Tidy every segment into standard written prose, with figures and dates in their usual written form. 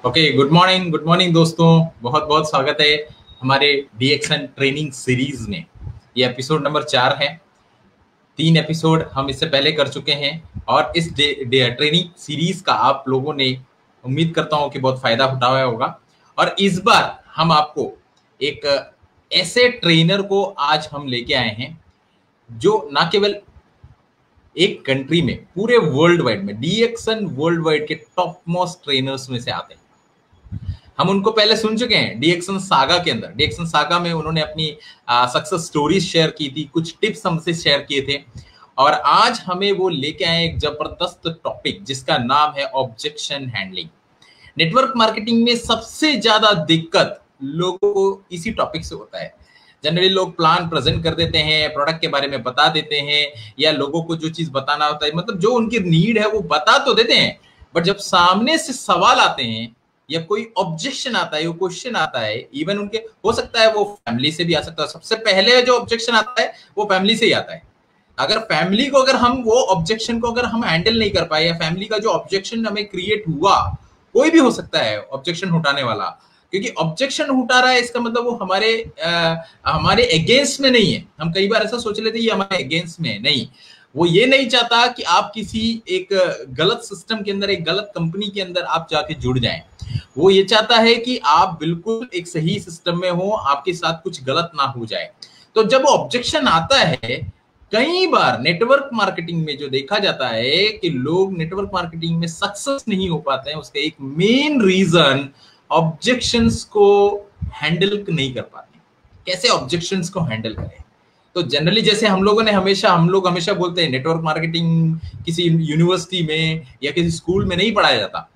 Okay, good morning दोस्तों, बहुत बहुत स्वागत है हमारे डीएक्सन ट्रेनिंग सीरीज में। ये एपिसोड नंबर 4 है। 3 एपिसोड हम इससे पहले कर चुके हैं और इस ट्रेनिंग सीरीज का आप लोगों ने उम्मीद करता हूं कि बहुत फायदा उठाया होगा। और इस बार हम आपको एक ऐसे ट्रेनर को आज हम लेके आए हैं जो ना केवल एक कंट्री में, पूरे वर्ल्ड वाइड में डीएक्सन वर्ल्ड वाइड के टॉप मोस्ट ट्रेनर्स में से आते हैं। हम उनको पहले सुन चुके हैं डीएक्सन सागा के अंदर। डीएक्सन सागा में उन्होंने अपनी सक्सेस स्टोरीज शेयर की थी, कुछ टिप्स हमसे शेयर किए थे और आज हमें वो लेके आए एक जबरदस्त टॉपिक जिसका नाम है ऑब्जेक्शन हैंडलिंग। नेटवर्क मार्केटिंग में सबसे ज्यादा दिक्कत लोगों को इसी टॉपिक से होता है। जनरली लोग प्लान प्रेजेंट कर देते हैं, प्रोडक्ट के बारे में बता देते हैं या लोगों को जो चीज बताना होता है, मतलब जो उनकी नीड है वो बता तो देते हैं, बट जब सामने से सवाल आते हैं या कोई ऑब्जेक्शन आता है, वो क्वेश्चन आता है, इवन उनके हो सकता है वो फैमिली से भी आ सकता है। सबसे पहले जो ऑब्जेक्शन आता है वो फैमिली से ही आता है। अगर फैमिली को अगर हम वो ऑब्जेक्शन को अगर हम हैंडल नहीं कर पाए या फैमिली का जो ऑब्जेक्शन हमें क्रिएट हुआ, कोई भी हो सकता है ऑब्जेक्शन उठाने वाला, क्योंकि ऑब्जेक्शन उठा रहा है इसका मतलब वो हमारे अगेंस्ट में नहीं है। हम कई बार ऐसा सोच लेते हैं ये हमारे अगेंस्ट में है, नहीं, वो ये नहीं चाहता कि आप किसी एक गलत सिस्टम के अंदर, एक गलत कंपनी के अंदर आप जाके जुड़ जाएं। वो ये चाहता है कि आप बिल्कुल एक सही सिस्टम में हो, आपके साथ कुछ गलत ना हो जाए। तो जब ऑब्जेक्शन आता है, कई बार नेटवर्क मार्केटिंग में जो देखा जाता है कि लोग नेटवर्क मार्केटिंग में सक्सेस नहीं हो पाते हैं, उसका एक मेन रीजन ऑब्जेक्शंस को हैंडल नहीं कर पाते। कैसे ऑब्जेक्शंस को हैंडल करें? तो जनरली जैसे हम लोग हमेशा बोलते हैं नेटवर्क मार्केटिंग किसी यूनिवर्सिटी में या किसी स्कूल में नहीं पढ़ाया जाता,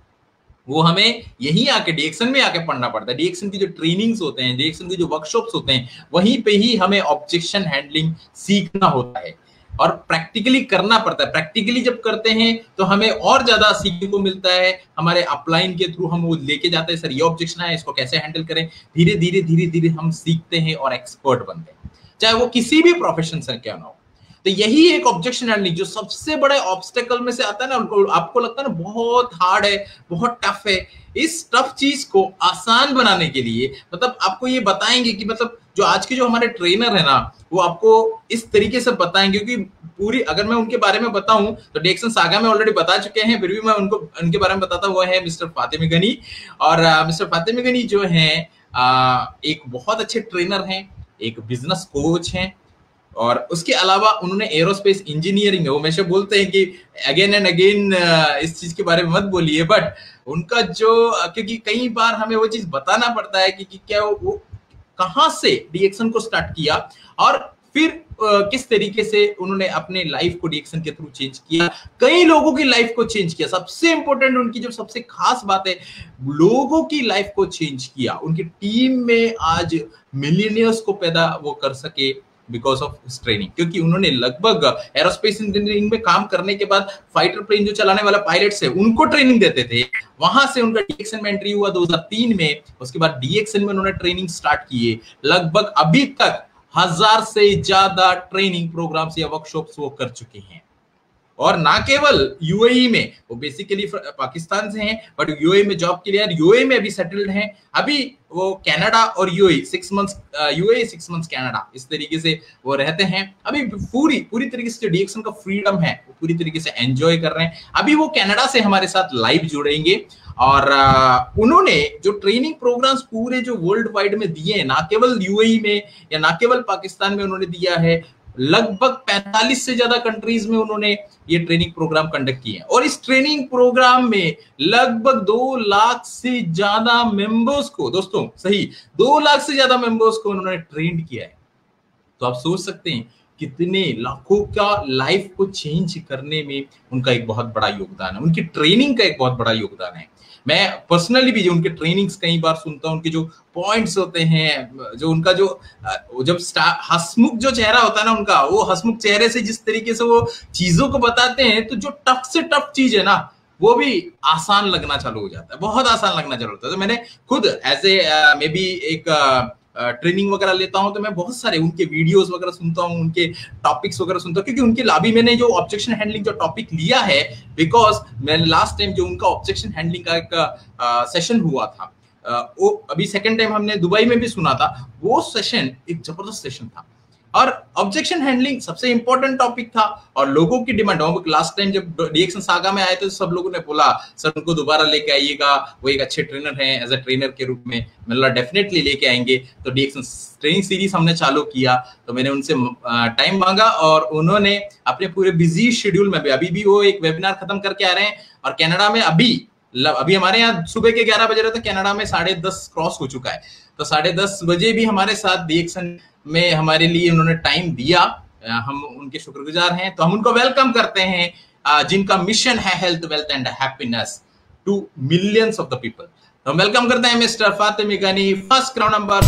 वो हमें यहीं आके डीएक्सन में आके पढ़ना पड़ता है। डीएक्सन की जो ट्रेनिंग्स होते हैं, डीएक्सन के जो वर्कशॉप्स होते हैं, वहीं पे ही हमें ऑब्जेक्शन हैंडलिंग सीखना होता है और प्रैक्टिकली करना पड़ता है। प्रैक्टिकली जब करते हैं तो हमें और ज्यादा सीखने को मिलता है। हमारे अपलाइन के थ्रू हम वो लेके जाते हैं, सर ये ऑब्जेक्शन है, इसको कैसे हैंडल करें। धीरे धीरे हम सीखते हैं और एक्सपर्ट बनते हैं, चाहे वो किसी भी प्रोफेशन से क्यों ना हो। तो यही एक ऑब्जेक्शन हैंडलिंग जो सबसे बड़े ऑब्स्टेकल में से आता है ना, उनको आपको लगता है ना बहुत हार्ड है, बहुत टफ है। इस टफ चीज को आसान बनाने के लिए मतलब आपको ये बताएंगे कि मतलब जो आज के जो हमारे ट्रेनर है ना, वो आपको इस तरीके से बताएंगे। क्योंकि पूरी अगर मैं उनके बारे में बताऊं तो डीएक्सन सागा में ऑलरेडी बता चुके हैं, फिर भी मैं उनके बारे में बताता हूं। वो है मिस्टर फातिमी गनी। और मिस्टर फातिमी गनी जो है एक बहुत अच्छे ट्रेनर हैं, एक बिजनेस कोच हैं, और उसके अलावा उन्होंने एरोस्पेस इंजीनियरिंग में, वो हमेशा बोलते हैं कि अगेन एंड अगेन इस चीज के बारे में मत बोलिए, बट उनका जो, क्योंकि कई बार हमें वो चीज बताना पड़ता है कि क्या वो कहां से डीएक्सन को स्टार्ट किया और फिर किस तरीके से उन्होंने अपने लाइफ को डीएक्सन के थ्रू चेंज किया, कई लोगों की लाइफ को चेंज किया। सबसे इंपॉर्टेंट उनकी जो सबसे खास बात है, लोगों की लाइफ को चेंज किया। उनकी टीम में आज मिलियनियर्स को पैदा वो कर सके बिकॉज ऑफ ट्रेनिंग। क्योंकि उन्होंने लगभग एरोस्पेस इंजीनियरिंग में काम करने के बाद फाइटर प्लेन जो चलाने वाला पायलट्स है उनको ट्रेनिंग देते थे। वहां से उनका डीएक्सन में एंट्री हुआ 2003 में। उसके बाद डीएक्सन में उन्होंने ट्रेनिंग स्टार्ट किए। लगभग अभी तक 1000 से ज्यादा ट्रेनिंग प्रोग्राम्स या वर्कशॉप्स वो कर चुके हैं। और ना केवल यूएई में, वो बेसिकली पाकिस्तान से हैं, बट यूएई में जॉब के लिए यूएई में अभी सेटल्ड हैं। अभी वो कनाडा और UAE 6 months UAE 6 months Canada, इस तरीके से वो रहते हैं। अभी पूरी तरीके से जो डीएक्सन का फ्रीडम है वो पूरी तरीके से एंजॉय कर रहे हैं। अभी वो कनाडा से हमारे साथ लाइव जुड़ेंगे। और उन्होंने जो ट्रेनिंग प्रोग्राम्स पूरे जो वर्ल्ड वाइड में दिए हैं, ना केवल यूएई में या ना केवल पाकिस्तान में उन्होंने दिया है, लगभग 45 से ज्यादा कंट्रीज में उन्होंने ये ट्रेनिंग प्रोग्राम कंडक्ट किए हैं। और इस ट्रेनिंग प्रोग्राम में लगभग 2 लाख से ज्यादा मेंबर्स को, दोस्तों सही 2 लाख से ज्यादा मेंबर्स को उन्होंने ट्रेंड किया है। तो आप सोच सकते हैं कितने लाखों का लाइफ को चेंज करने में उनका एक बहुत बड़ा योगदान है, उनकी ट्रेनिंग का एक बहुत बड़ा योगदान है। मैं पर्सनली भी जो उनके ट्रेनिंग्स कई बार सुनता हूं, उनके जो पॉइंट्स होते हैं, जो उनका जो जब हंसमुख जो चेहरा होता है ना उनका, वो हंसमुख चेहरे से जिस तरीके से वो चीजों को बताते हैं, तो जो टफ से टफ चीज है ना वो भी आसान लगना चालू हो जाता है, बहुत आसान लगना चालू होता है। तो मैंने खुद एज ए मे बी एक ट्रेनिंग वगैरह लेता हूं तो मैं बहुत सारे उनके वीडियोस वगैरह सुनता हूं, उनके टॉपिक्स वगैरह सुनता हूं, क्योंकि उनके लाभी मैंने जो ऑब्जेक्शन हैंडलिंग जो टॉपिक लिया है, बिकॉज मैंने लास्ट टाइम जो उनका ऑब्जेक्शन हैंडलिंग का एक सेशन हुआ था, वो अभी सेकंड टाइम हमने दुबई में भी सुना था, वो सेशन एक जबरदस्त सेशन था। और ऑब्जेक्शन हैंडलिंग सबसे इंपॉर्टेंट टॉपिक था और लोगों की डिमांड। लास्ट टाइम जब डीएक्सन सागा में आए थे तो सब लोगों ने बोला सर उनको दोबारा लेके आइएगा, वो एक अच्छे ट्रेनर हैं, एज ए ट्रेनर के रूप में मतलब डेफिनेटली लेके आएंगे। तो डीएक्सन ट्रेनिंग सीरीज हमने चालू किया, तो मैंने उनसे टाइम मांगा और उन्होंने अपने पूरे बिजी शेड्यूल में भी, अभी भी वो एक वेबिनार खत्म करके आ रहे हैं। और कनाडा में अभी हमारे यहाँ सुबह के 11 बजे रहे थे, कनाडा में 10:30 क्रॉस हो चुका है। तो 10:30 बजे भी हमारे साथ डीएक्सन में हमारे लिए उन्होंने टाइम दिया, हम उनके शुक्रगुजार हैं। तो हम उनको वेलकम करते हैं, जिनका मिशन है health wealth and happiness to millions of the people. तो हम वेलकम करते हैं mister Fatimi Gani, first crown number.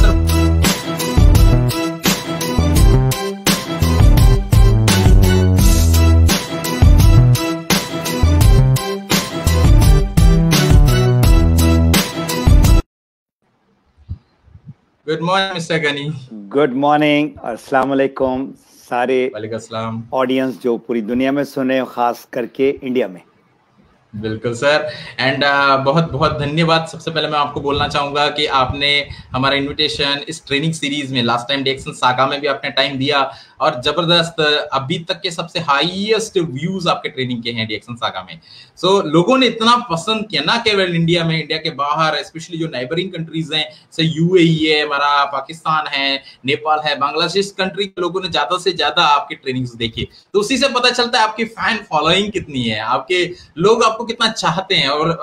Good morning mister Gani. Good morning, अस्सलाम वालेकुम सारे वालेकुम अस्सलाम ऑडियंस जो पूरी दुनिया में सुने, खास करके इंडिया में। बिल्कुल सर। एंड बहुत बहुत धन्यवाद। सबसे पहले मैं आपको बोलना चाहूंगा कि आपने हमारा इनविटेशन इस ट्रेनिंग सीरीज में लास्ट टाइम डिएक्शन सागा में भी आपने टाइम दिया, और जबरदस्त अभी तक के सबसे हाईएस्ट व्यूज आपके ट्रेनिंग के हैं डिएक्शन सागा में। लोगों ने इतना पसंद किया, ना केवल इंडिया में, इंडिया के बाहर स्पेशली जो नाइबरिंग कंट्रीज हैं, से यूएई है हमारा, पाकिस्तान है, नेपाल है, बांग्लादेश कंट्री के लोगों ने ज्यादा से ज्यादा आपकी ट्रेनिंग्स देखी। तो उसी से पता चलता है आपकी फैन फॉलोइंग कितनी है, आपके लोग आपको कितना चाहते हैं। और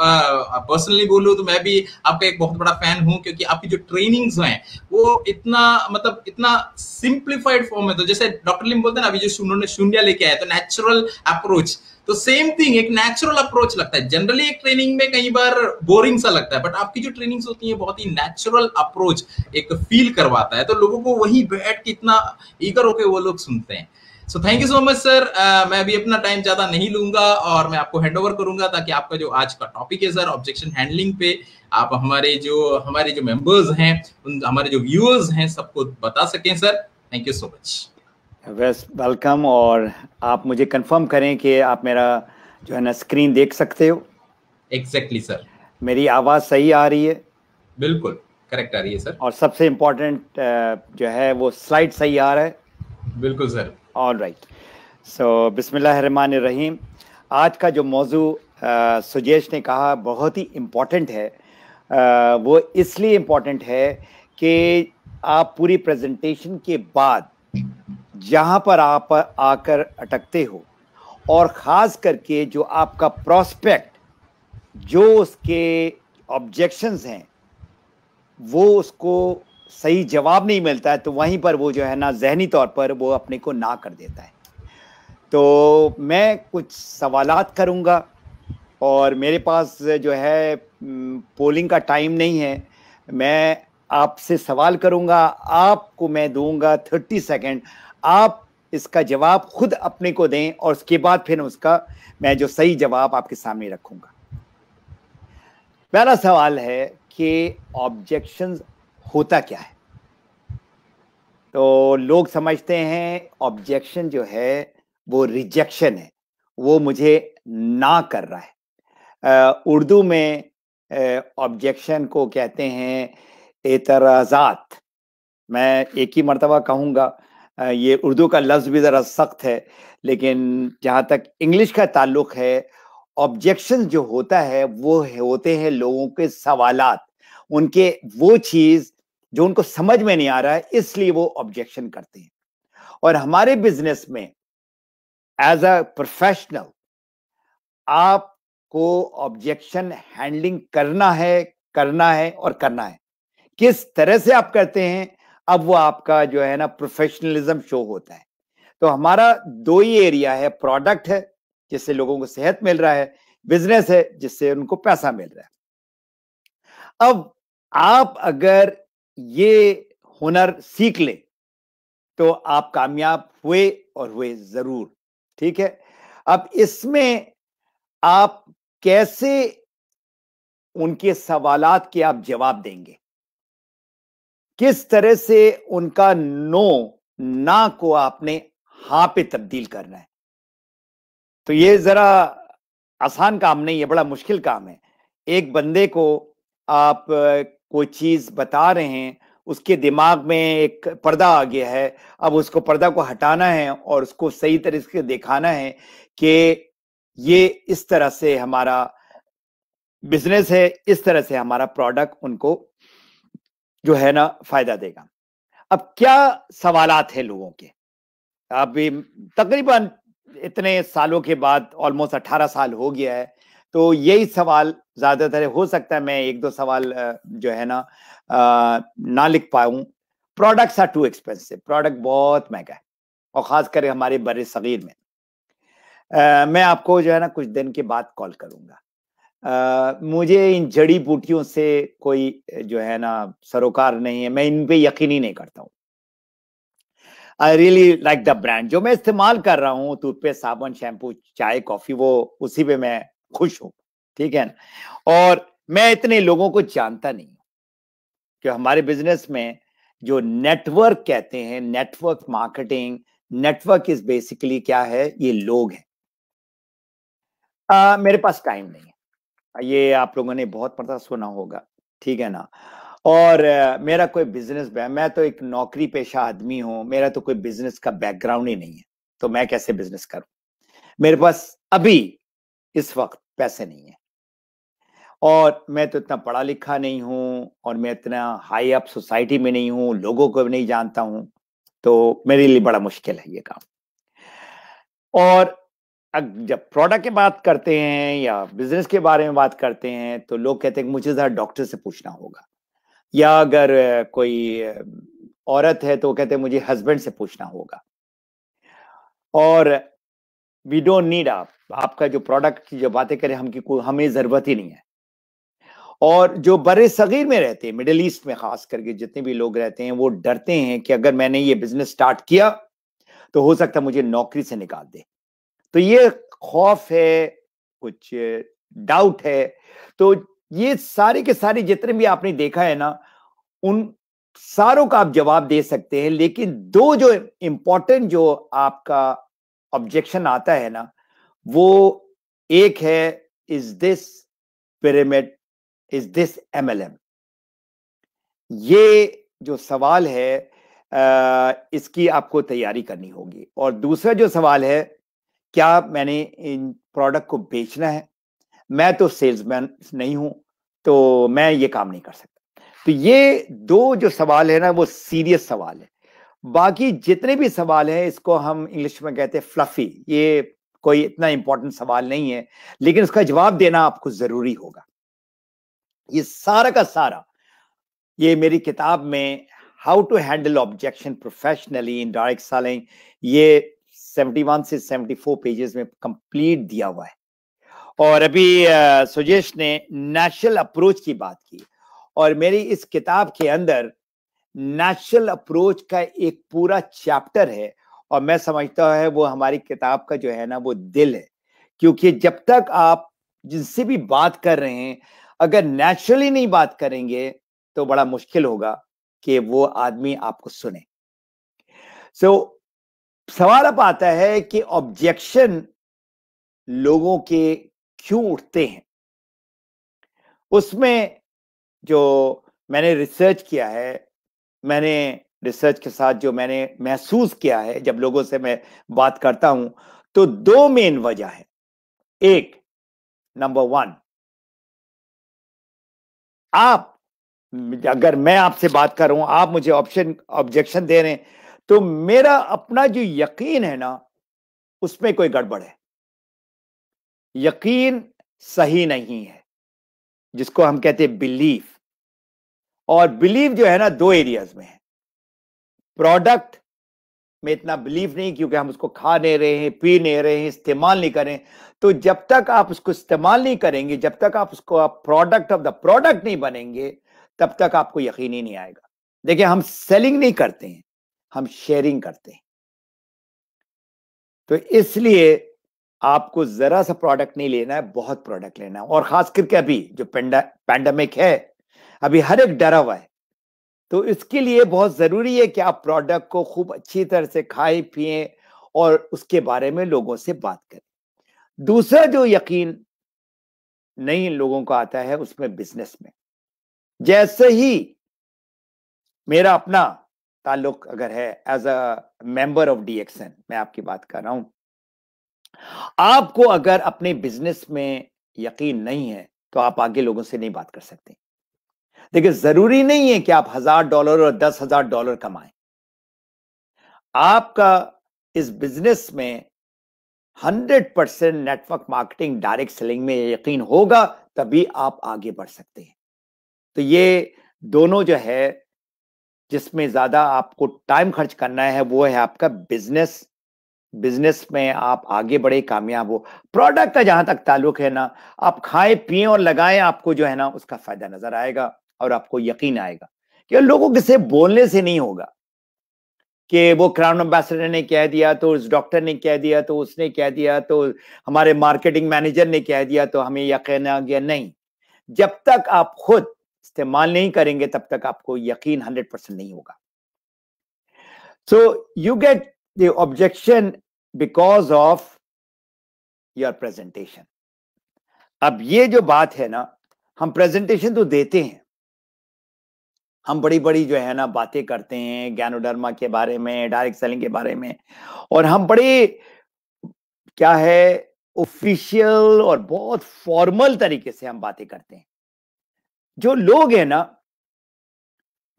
पर्सनली बोलूं तो मैं भी आपका एक बहुत बड़ा फैन हूं, क्योंकि आपकी जो ट्रेनिंग्स हैं वो इतना मतलब इतना सिंप्लीफाइड फॉर्म में, तो जैसे डॉक्टर लिम बोलते हैं ना, अभी जो उन्होंने शून्य लेके आए तो नेचुरल अप्रोच, तो सेम थिंग एक नेचुरल अप्रोच लगता है। जनरली एक ट्रेनिंग में कई बार बोरिंग सा लगता है, बट आपकी जो ट्रेनिंग्स होती है बहुत ही नेचुरल अप्रोच एक फील करवाता है, तो लोगों को वही बैठ के इतना ईगर होकर वो लोग सुनते हैं। So thank you so much sir. मैं अभी अपना टाइम ज्यादा नहीं लूंगा और मैं आपको हैंड ओवर करूंगा, ताकि आपका जो आज का टॉपिक है सर ऑब्जेक्शन हैंडलिंग पे, आप हमारे जो मेंबर्स हैं, उन हमारे जो व्यूअर्स हैं सबको बता सकें sir. Thank you so much. Welcome. और आप मुझे कंफर्म करें कि आप मेरा जो है ना स्क्रीन देख सकते हो? Exactly sir. मेरी आवाज सही आ रही है? बिल्कुल करेक्ट आ रही है सर। और सबसे इम्पोर्टेंट जो है वो स्लाइड सही आ रहा है? बिल्कुल सर। All right. सो बिस्मिल्लाहिर्रहमानिर्रहीम। आज का जो मौजू सुजेश ने कहा बहुत ही इम्पोर्टेंट है। वो इसलिए इम्पोर्टेंट है कि आप पूरी प्रेजेंटेशन के बाद जहां पर आप आकर अटकते हो, और खास करके जो आपका प्रोस्पेक्ट जो उसके ऑब्जेक्शंस हैं वो उसको सही जवाब नहीं मिलता है, तो वहीं पर वो जो है ना जहनी तौर पर वो अपने को ना कर देता है। तो मैं कुछ सवालात करूंगा, और मेरे पास जो है पोलिंग का टाइम नहीं है। मैं आपसे सवाल करूंगा, आपको मैं दूंगा 30 सेकंड, आप इसका जवाब खुद अपने को दें, और उसके बाद फिर उसका मैं जो सही जवाब आपके सामने रखूंगा। पहला सवाल है कि ऑब्जेक्शंस होता क्या है? तो लोग समझते हैं ऑब्जेक्शन जो है वो रिजेक्शन है, वो मुझे ना कर रहा है। उर्दू में ऑब्जेक्शन को कहते हैं एतराज़ात। मैं एक ही मर्तबा कहूँगा, ये उर्दू का लफ्ज़ भी ज़रा सख्त है, लेकिन जहाँ तक इंग्लिश का ताल्लुक है, ऑब्जेक्शन जो होता है वो होते हैं लोगों के सवालात, उनके वो चीज़ जो उनको समझ में नहीं आ रहा है, इसलिए वो ऑब्जेक्शन करते हैं। और हमारे बिजनेस में एज अ प्रोफेशनल आपको ऑब्जेक्शन हैंडलिंग करना है और करना है। किस तरह से आप करते हैं, अब वो आपका जो है ना प्रोफेशनलिज्म शो होता है। तो हमारा दो ही एरिया है, प्रोडक्ट है जिससे लोगों को सेहत मिल रहा है, बिजनेस है जिससे उनको पैसा मिल रहा है। अब आप अगर ये हुनर सीख ले तो आप कामयाब हुए, और हुए जरूर। ठीक है। अब इसमें आप कैसे उनके सवालात के आप जवाब देंगे, किस तरह से उनका ना को आपने हां पे तब्दील करना है, तो ये जरा आसान काम नहीं है, बड़ा मुश्किल काम है। एक बंदे को आप कोई चीज बता रहे हैं, उसके दिमाग में एक पर्दा आ गया है, अब उसको पर्दा को हटाना है और उसको सही तरीके से दिखाना है कि ये इस तरह से हमारा बिजनेस है, इस तरह से हमारा प्रोडक्ट उनको जो है ना फायदा देगा। अब क्या सवालात हैं लोगों के? अभी तकरीबन इतने सालों के बाद, ऑलमोस्ट 18 साल हो गया है, तो यही सवाल ज्यादातर हो सकता है मैं एक दो सवाल जो है ना लिख पाऊं। Products are too expensive, product बहुत महंगा है, और खास कर हमारे बड़े सगीर में। मैं आपको जो है ना कुछ दिन के बाद कॉल करूंगा। मुझे इन जड़ी बूटियों से कोई जो है ना सरोकार नहीं है, मैं इन पे यकीन ही नहीं करता हूँ। I really like the brand जो मैं इस्तेमाल कर रहा हूँ, टूथपेस्ट, साबुन, शैम्पू, चाय, कॉफी, वो उसी पे मैं खुश हूँ। ठीक है ना। और मैं इतने लोगों को जानता नहीं कि हमारे बिजनेस में जो नेटवर्क कहते हैं, network marketing, network is basically क्या है, ये लोग हैं। मेरे पास टाइम नहीं है, ये आप लोगों ने बहुत पता सुना होगा, ठीक है ना। और मेरा कोई बिजनेस, मैं तो एक नौकरी पेशा आदमी हूं, मेरा तो कोई बिजनेस का बैकग्राउंड ही नहीं है, तो मैं कैसे बिजनेस करूं। मेरे पास अभी इस वक्त पैसे नहीं है, और मैं तो इतना पढ़ा लिखा नहीं हूं, और मैं इतना हाई अप सोसाइटी में नहीं हूं, लोगों को भी नहीं जानता हूं, तो मेरे लिए बड़ा मुश्किल है ये काम। और जब प्रोडक्ट की बात करते हैं या बिजनेस के बारे में बात करते हैं, तो लोग कहते हैं कि मुझे जरा डॉक्टर से पूछना होगा, या अगर कोई औरत है तो वो कहते हैं मुझे हस्बैंड से पूछना होगा। और वी डोंट नीड आपका जो प्रोडक्ट की जो बातें करें हमें जरूरत ही नहीं है। और जो बड़े सगीर में रहते हैं, मिडिल ईस्ट में खास करके जितने भी लोग रहते हैं, वो डरते हैं कि अगर मैंने ये बिजनेस स्टार्ट किया तो हो सकता है मुझे नौकरी से निकाल दे। तो ये खौफ है, कुछ डाउट है। तो ये सारे के सारे जितने भी आपने देखा है ना, उन सारों का आप जवाब दे सकते हैं, लेकिन दो जो इंपॉर्टेंट जो आपका ऑब्जेक्शन आता है ना, वो एक है, is this pyramid, is this MLM। ये जो सवाल है, इसकी आपको तैयारी करनी होगी। और दूसरा जो सवाल है, क्या मैंने इन प्रोडक्ट को बेचना है। मैं तो सेल्समैन नहीं हूं, तो मैं ये काम नहीं कर सकता। तो ये दो जो सवाल है ना, वो सीरियस सवाल है। बाकी जितने भी सवाल हैं, इसको हम इंग्लिश में कहते हैं फ्लफी, ये कोई इतना इंपॉर्टेंट सवाल नहीं है, लेकिन उसका जवाब देना आपको जरूरी होगा। ये सारा का सारा ये मेरी किताब में how to handle objection professionally in direct selling, ये 71 से 74 पेजेस में कंप्लीट दिया हुआ है। और अभी सुजेश ने नेचुरल अप्रोच की बात की, और मेरी इस किताब के अंदर नेचुरल अप्रोच का एक पूरा चैप्टर है, और मैं समझता है वो हमारी किताब का जो है ना, वो दिल है। क्योंकि जब तक आप जिनसे भी बात कर रहे हैं, अगर नेचुरली नहीं बात करेंगे, तो बड़ा मुश्किल होगा कि वो आदमी आपको सुने। सवाल अब आता है कि ऑब्जेक्शन लोगों के क्यों उठते हैं। उसमें जो मैंने रिसर्च किया है, मैंने रिसर्च के साथ जो मैंने महसूस किया है, जब लोगों से मैं बात करता हूं, तो दो मेन वजह है। एक, नंबर 1, आप, अगर मैं आपसे बात कर रहा हूं, आप मुझे ऑब्जेक्शन दे रहे हैं, तो मेरा अपना जो यकीन है ना, उसमें कोई गड़बड़ है। यकीन सही नहीं है, जिसको हम कहते हैं बिलीफ। और बिलीव जो है ना, दो एरियाज में है। प्रोडक्ट में इतना बिलीव नहीं, क्योंकि हम उसको खा नहीं रहे हैं, पी नहीं रहे हैं, इस्तेमाल नहीं करें। तो जब तक आप उसको इस्तेमाल नहीं करेंगे, जब तक आप उसको प्रोडक्ट ऑफ द प्रोडक्ट नहीं बनेंगे, तब तक आपको यकीन ही नहीं आएगा। देखिए, हम सेलिंग नहीं करते हैं, हम शेयरिंग करते हैं। तो इसलिए आपको जरा सा प्रोडक्ट नहीं लेना है, बहुत प्रोडक्ट लेना है। और खास करके अभी जो पैंडेमिक है, अभी हर एक डरा हुआ है, तो इसके लिए बहुत जरूरी है कि आप प्रोडक्ट को खूब अच्छी तरह से खाएं पिए, और उसके बारे में लोगों से बात करें। दूसरा जो यकीन नहीं लोगों को आता है, उसमें बिजनेस में। जैसे ही मेरा अपना ताल्लुक अगर है as a member of DXN, मैं आपकी बात कर रहा हूं, आपको अगर अपने बिजनेस में यकीन नहीं है, तो आप आगे लोगों से नहीं बात कर सकते। देखिए, जरूरी नहीं है कि आप $1000 और $10,000 कमाएं। आपका इस बिजनेस में 100% नेटवर्क मार्केटिंग, डायरेक्ट सेलिंग में यकीन होगा, तभी आप आगे बढ़ सकते हैं। तो ये दोनों जो है, जिसमें ज्यादा आपको टाइम खर्च करना है, वो है आपका बिजनेस। बिजनेस में आप आगे बढ़े, कामयाब हो। प्रोडक्ट का जहां तक ताल्लुक है ना, आप खाएं पिए और लगाएं, आपको जो है ना, उसका फायदा नजर आएगा, और आपको यकीन आएगा कि लोगों के से बोलने से नहीं होगा कि वो क्राउन एम्बेसडर ने कह दिया, तो उस डॉक्टर ने कह दिया, तो उसने कह दिया, तो हमारे मार्केटिंग मैनेजर ने कह दिया, तो हमें यकीन आ गया। नहीं, जब तक आप खुद इस्तेमाल नहीं करेंगे, तब तक आपको यकीन 100% नहीं होगा। So you get the objection because of your presentation. अब ये जो बात है ना, हम प्रेजेंटेशन तो देते हैं, हम बड़ी बड़ी जो है ना बातें करते हैं ज्ञानोधर्मा के बारे में, डायरेक्ट सेलिंग के बारे में, और हम बड़े क्या है ऑफिशियल और बहुत फॉर्मल तरीके से हम बातें करते हैं। जो लोग हैं ना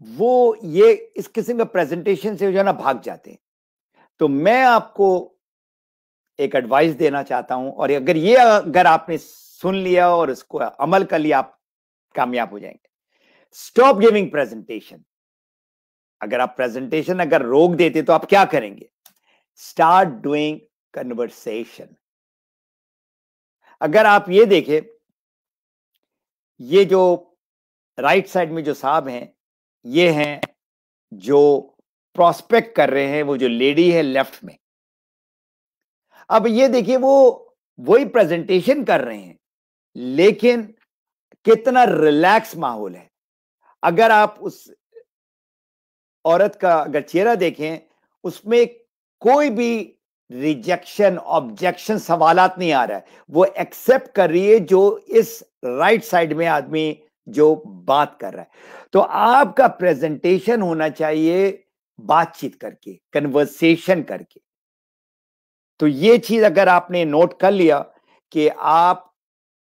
वो ये इस किस्म का प्रेजेंटेशन से जो है ना भाग जाते हैं। तो मैं आपको एक एडवाइस देना चाहता हूं, और अगर आपने सुन लिया और इसको अमल कर लिया, आप कामयाब हो जाएंगे। Stop giving presentation. अगर आप प्रेजेंटेशन अगर रोक देते तो आप क्या करेंगे? Start doing conversation. अगर आप ये देखें, ये जो राइट साइड में जो साहब हैं, ये हैं जो प्रोस्पेक्ट कर रहे हैं, वो जो लेडी है लेफ्ट में। अब ये देखिए, वो वही प्रेजेंटेशन कर रहे हैं, लेकिन कितना रिलैक्स माहौल है। अगर आप उस औरत का अगर चेहरा देखें, उसमें कोई भी रिजेक्शन, ऑब्जेक्शन, सवालात नहीं आ रहा है। वो एक्सेप्ट कर रही है जो इस राइट साइड में आदमी जो बात कर रहा है। तो आपका प्रेजेंटेशन होना चाहिए बातचीत करके, कन्वर्सेशन करके। तो ये चीज अगर आपने नोट कर लिया कि आप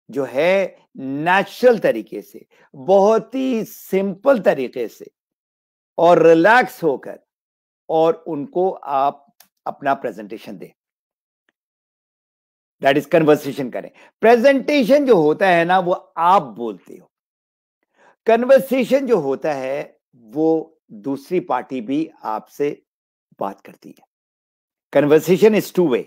जो है नेचुरल तरीके से, बहुत ही सिंपल तरीके से और रिलैक्स होकर और उनको आप अपना प्रेजेंटेशन दें, दैट इज कन्वर्सेशन करें। प्रेजेंटेशन जो होता है ना वो आप बोलते हो, कन्वर्सेशन जो होता है वो दूसरी पार्टी भी आपसे बात करती है। Conversation is two way,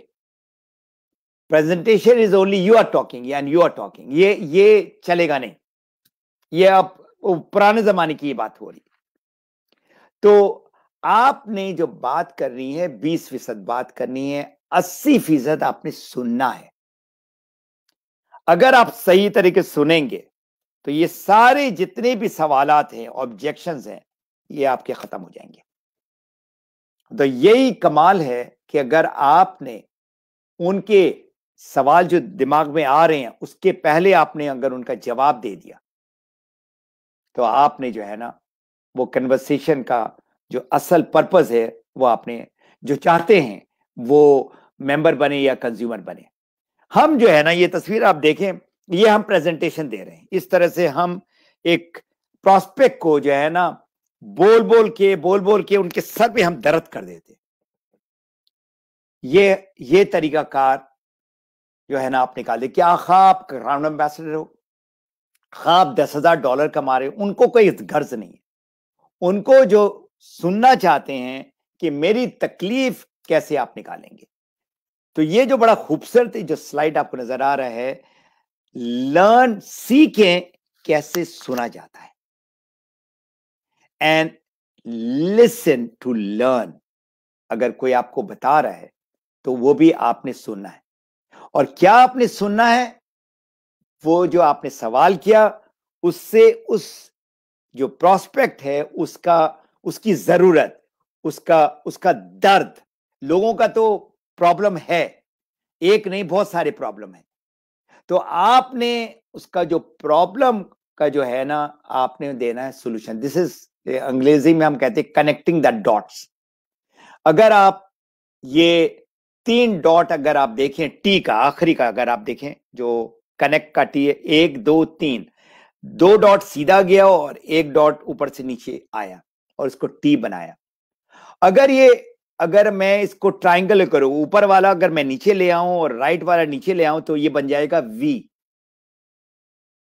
presentation is only you are talking and you are talking. ये चलेगा नहीं, ये अब पुराने जमाने की बात हो रही। तो आपने जो बात करनी है 20% बात करनी है, 80% आपने सुनना है। अगर आप सही तरीके से सुनेंगे तो ये सारे जितने भी सवालात हैं, ऑब्जेक्शंस हैं, ये आपके खत्म हो जाएंगे। तो यही कमाल है कि अगर आपने उनके सवाल जो दिमाग में आ रहे हैं उसके पहले आपने अगर उनका जवाब दे दिया, तो आपने जो है ना वो कन्वर्सेशन का जो असल पर्पस है, वो आपने जो चाहते हैं वो मेंबर बने या कंज्यूमर बने। हम जो है ना, ये तस्वीर आप देखें, ये हम प्रेजेंटेशन दे रहे हैं। इस तरह से हम एक प्रोस्पेक्ट को जो है ना बोल बोल के उनके सर पे हम दर्द कर देते। ये तरीकाकार जो है ना आप निकाले। क्या आप ब्रांड एम्बेसडर हो, आप $10,000 कमा रहे हो, उनको कोई गर्ज नहीं है। उनको जो सुनना चाहते हैं कि मेरी तकलीफ कैसे आप निकालेंगे। तो ये जो बड़ा खूबसूरत जो स्लाइड आपको नजर आ रहा है, लर्न, सीखें कैसे सुना जाता है, एंड लिसन टू लर्न। अगर कोई आपको बता रहा है तो वो भी आपने सुनना है। और क्या आपने सुनना है? वो जो आपने सवाल किया उससे उस जो प्रोस्पेक्ट है उसकी जरूरत, उसका दर्द। लोगों का तो प्रॉब्लम है, एक नहीं बहुत सारे प्रॉब्लम है। तो आपने उसका जो प्रॉब्लम का जो है ना आपने देना है सोल्यूशन। दिस इज अंग्रेजी में हम कहते हैं कनेक्टिंग द डॉट्स। अगर आप ये 3 डॉट अगर आप देखें, टी का आखिरी का अगर आप देखें जो कनेक्ट का टी है, 1 2 3, 2 डॉट सीधा गया और 1 डॉट ऊपर से नीचे आया और इसको टी बनाया। अगर मैं इसको ट्राइंगल करूं, ऊपर वाला अगर मैं नीचे ले आऊं और राइट वाला नीचे ले आऊं तो ये बन जाएगा वी।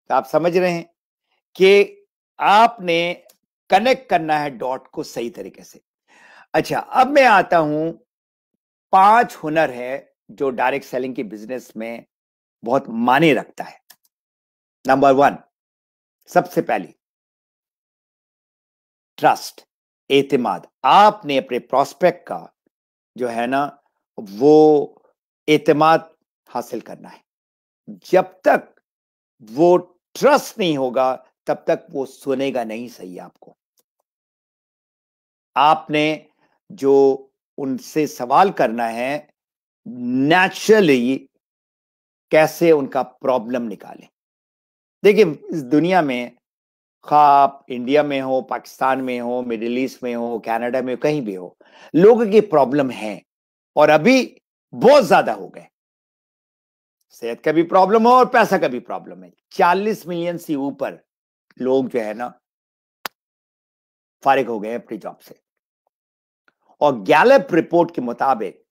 तो आप समझ रहे हैं कि आपने कनेक्ट करना है डॉट को सही तरीके से। अच्छा, अब मैं आता हूं 5 हुनर है जो डायरेक्ट सेलिंग के बिजनेस में बहुत मायने रखता है। नंबर 1, सबसे पहली ट्रस्ट, एतमाद। आपने अपने प्रोस्पेक्ट का जो है ना वो एतमाद हासिल करना है। जब तक वो ट्रस्ट नहीं होगा तब तक वो सुनेगा नहीं सही आपको। आपने जो उनसे सवाल करना है नेचुरली कैसे उनका प्रॉब्लम निकालें। देखिए, इस दुनिया में, खा आप इंडिया में हो, पाकिस्तान में हो, मिडिल ईस्ट में हो, कनाडा में हो, कहीं भी हो, लोगों की प्रॉब्लम है और अभी बहुत ज्यादा हो गए। सेहत का भी प्रॉब्लम हो और पैसा का भी प्रॉब्लम है। 40 मिलियन से ऊपर लोग जो है ना फारिग हो गए अपनी जॉब से। और गैलप रिपोर्ट के मुताबिक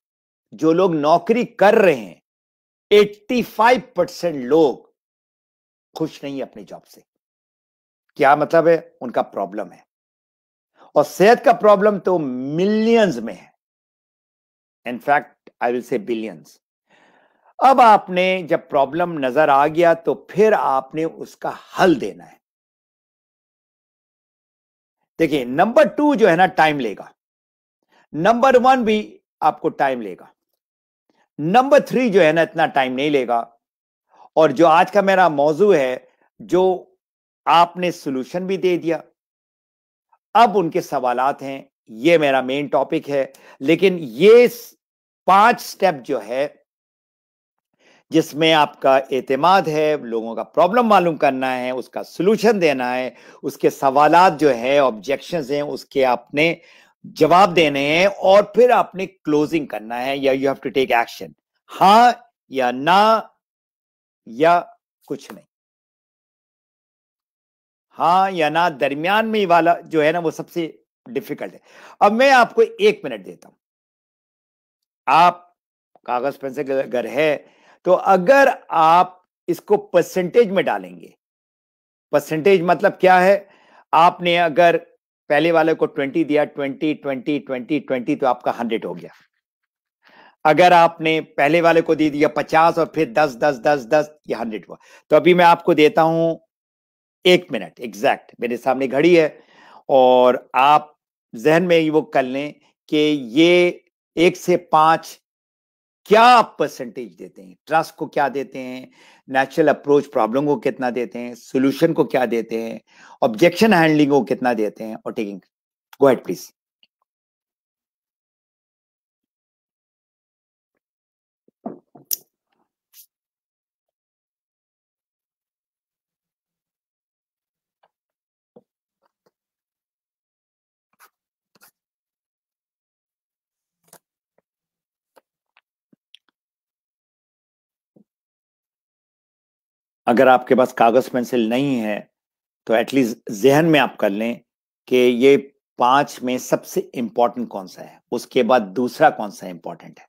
जो लोग नौकरी कर रहे हैं, 85% लोग खुश नहीं है अपनी जॉब से। क्या मतलब है? उनका प्रॉब्लम है, और सेहत का प्रॉब्लम तो मिलियंस में है, in fact I will say billions. अब आपने जब प्रॉब्लम नजर आ गया तो फिर आपने उसका हल देना है। देखिए, नंबर 2 जो है ना टाइम लेगा, नंबर 1 भी आपको टाइम लेगा, नंबर 3 जो है ना इतना टाइम नहीं लेगा। और जो आज का मेरा मौजू है, जो आपने सॉल्यूशन भी दे दिया, अब उनके सवालात हैं, ये मेरा मेन टॉपिक है। लेकिन ये 5 स्टेप जो है, जिसमें आपका एतमाद है, लोगों का प्रॉब्लम मालूम करना है, उसका सॉल्यूशन देना है, उसके सवालात जो है, ऑब्जेक्शंस हैं, उसके आपने जवाब देने हैं, और फिर आपने क्लोजिंग करना है, या you have to take action, हां या ना या कुछ नहीं। हाँ या ना दरमियान में वाला जो है ना वो सबसे डिफिकल्ट है। अब मैं आपको 1 मिनट देता हूं, आप कागज पेन से अगर है तो अगर आप इसको परसेंटेज में डालेंगे, परसेंटेज मतलब क्या है, आपने अगर पहले वाले को 20 दिया, 20 20 20 20 तो आपका 100 हो गया। अगर आपने पहले वाले को दे दिया 50 और फिर 10 10 10 10, ये 100 हुआ। तो अभी मैं आपको देता हूं 1 मिनट एग्जैक्ट, मेरे सामने घड़ी है, और आप जहन में ही वो कर लें कि ये 1 से 5 क्या आप परसेंटेज देते हैं, ट्रस्ट को क्या देते हैं, नेचुरल अप्रोच प्रॉब्लम को कितना देते हैं, सॉल्यूशन को क्या देते हैं, ऑब्जेक्शन हैंडलिंग को कितना देते हैं, और टेकिंग। Go ahead please. अगर आपके पास कागज पेंसिल नहीं है तो एटलीस्ट जहन में आप कर लें कि ये 5 में सबसे इंपॉर्टेंट कौन सा है, उसके बाद दूसरा कौन सा इंपॉर्टेंट है,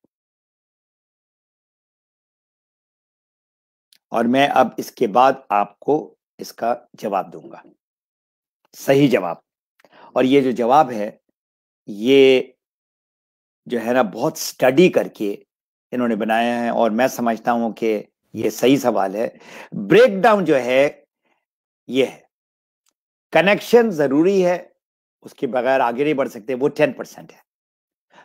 और मैं अब इसके बाद आपको इसका जवाब दूंगा, सही जवाब। और ये जो जवाब है, ये जो है ना बहुत स्टडी करके इन्होंने बनाया है, और मैं समझता हूं कि ये सही सवाल है। ब्रेकडाउन जो है ये है, कनेक्शन जरूरी है, उसके बगैर आगे नहीं बढ़ सकते, वो 10% है।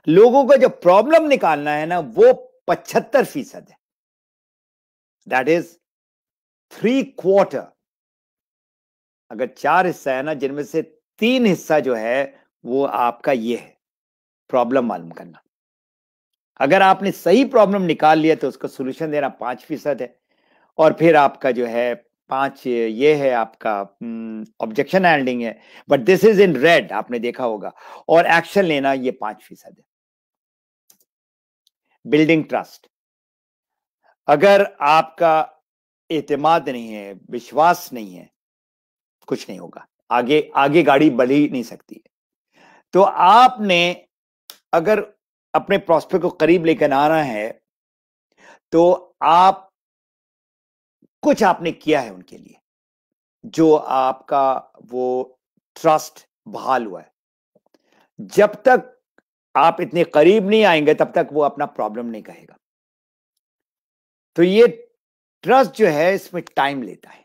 लोगों को जो प्रॉब्लम निकालना है ना वो 75% है, दैट इज 3/4। अगर 4 हिस्सा है ना, जिनमें से 3 हिस्सा जो है वो आपका ये है, प्रॉब्लम मालूम करना। अगर आपने सही प्रॉब्लम निकाल लिया तो उसका सोल्यूशन देना 5% है, और फिर आपका जो है 5 ये है आपका ऑब्जेक्शन हैंडलिंग है, but this is in red, आपने देखा होगा, और एक्शन लेना ये 5% है। बिल्डिंग ट्रस्ट, अगर आपका एतमाद नहीं है, विश्वास नहीं है, कुछ नहीं होगा, आगे आगे गाड़ी बढ़ ही नहीं सकती। तो आपने अगर अपने प्रॉस्पेक्ट को करीब लेकर आना है तो आप कुछ आपने किया है उनके लिए, जो आपका वो ट्रस्ट बहाल हुआ है। जब तक आप इतने करीब नहीं आएंगे तब तक वो अपना प्रॉब्लम नहीं कहेगा। तो ये ट्रस्ट जो है इसमें टाइम लेता है,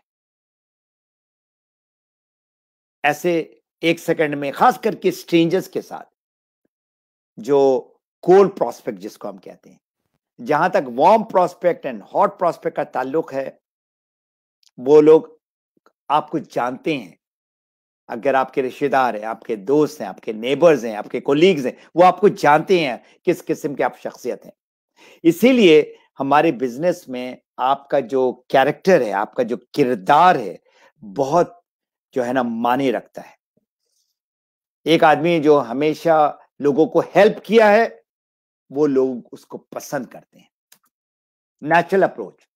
ऐसे 1 सेकंड में, खास करके स्ट्रेंजर्स के साथ, जो कोल्ड प्रॉस्पेक्ट जिसको हम कहते हैं। जहां तक warm prospect and hot prospect का ताल्लुक है, वो लोग आपको जानते हैं। अगर आपके रिश्तेदार हैं, आपके दोस्त हैं, आपके नेबर्स हैं, आपके कोलीग्स हैं, वो आपको जानते हैं किस किस्म के आप शख्सियत हैं। इसीलिए हमारे बिजनेस में आपका जो कैरेक्टर है, आपका जो किरदार है, बहुत जो है ना मायने रखता है। एक आदमी जो हमेशा लोगों को हेल्प किया है, वो लोग उसको पसंद करते हैं। Natural approach.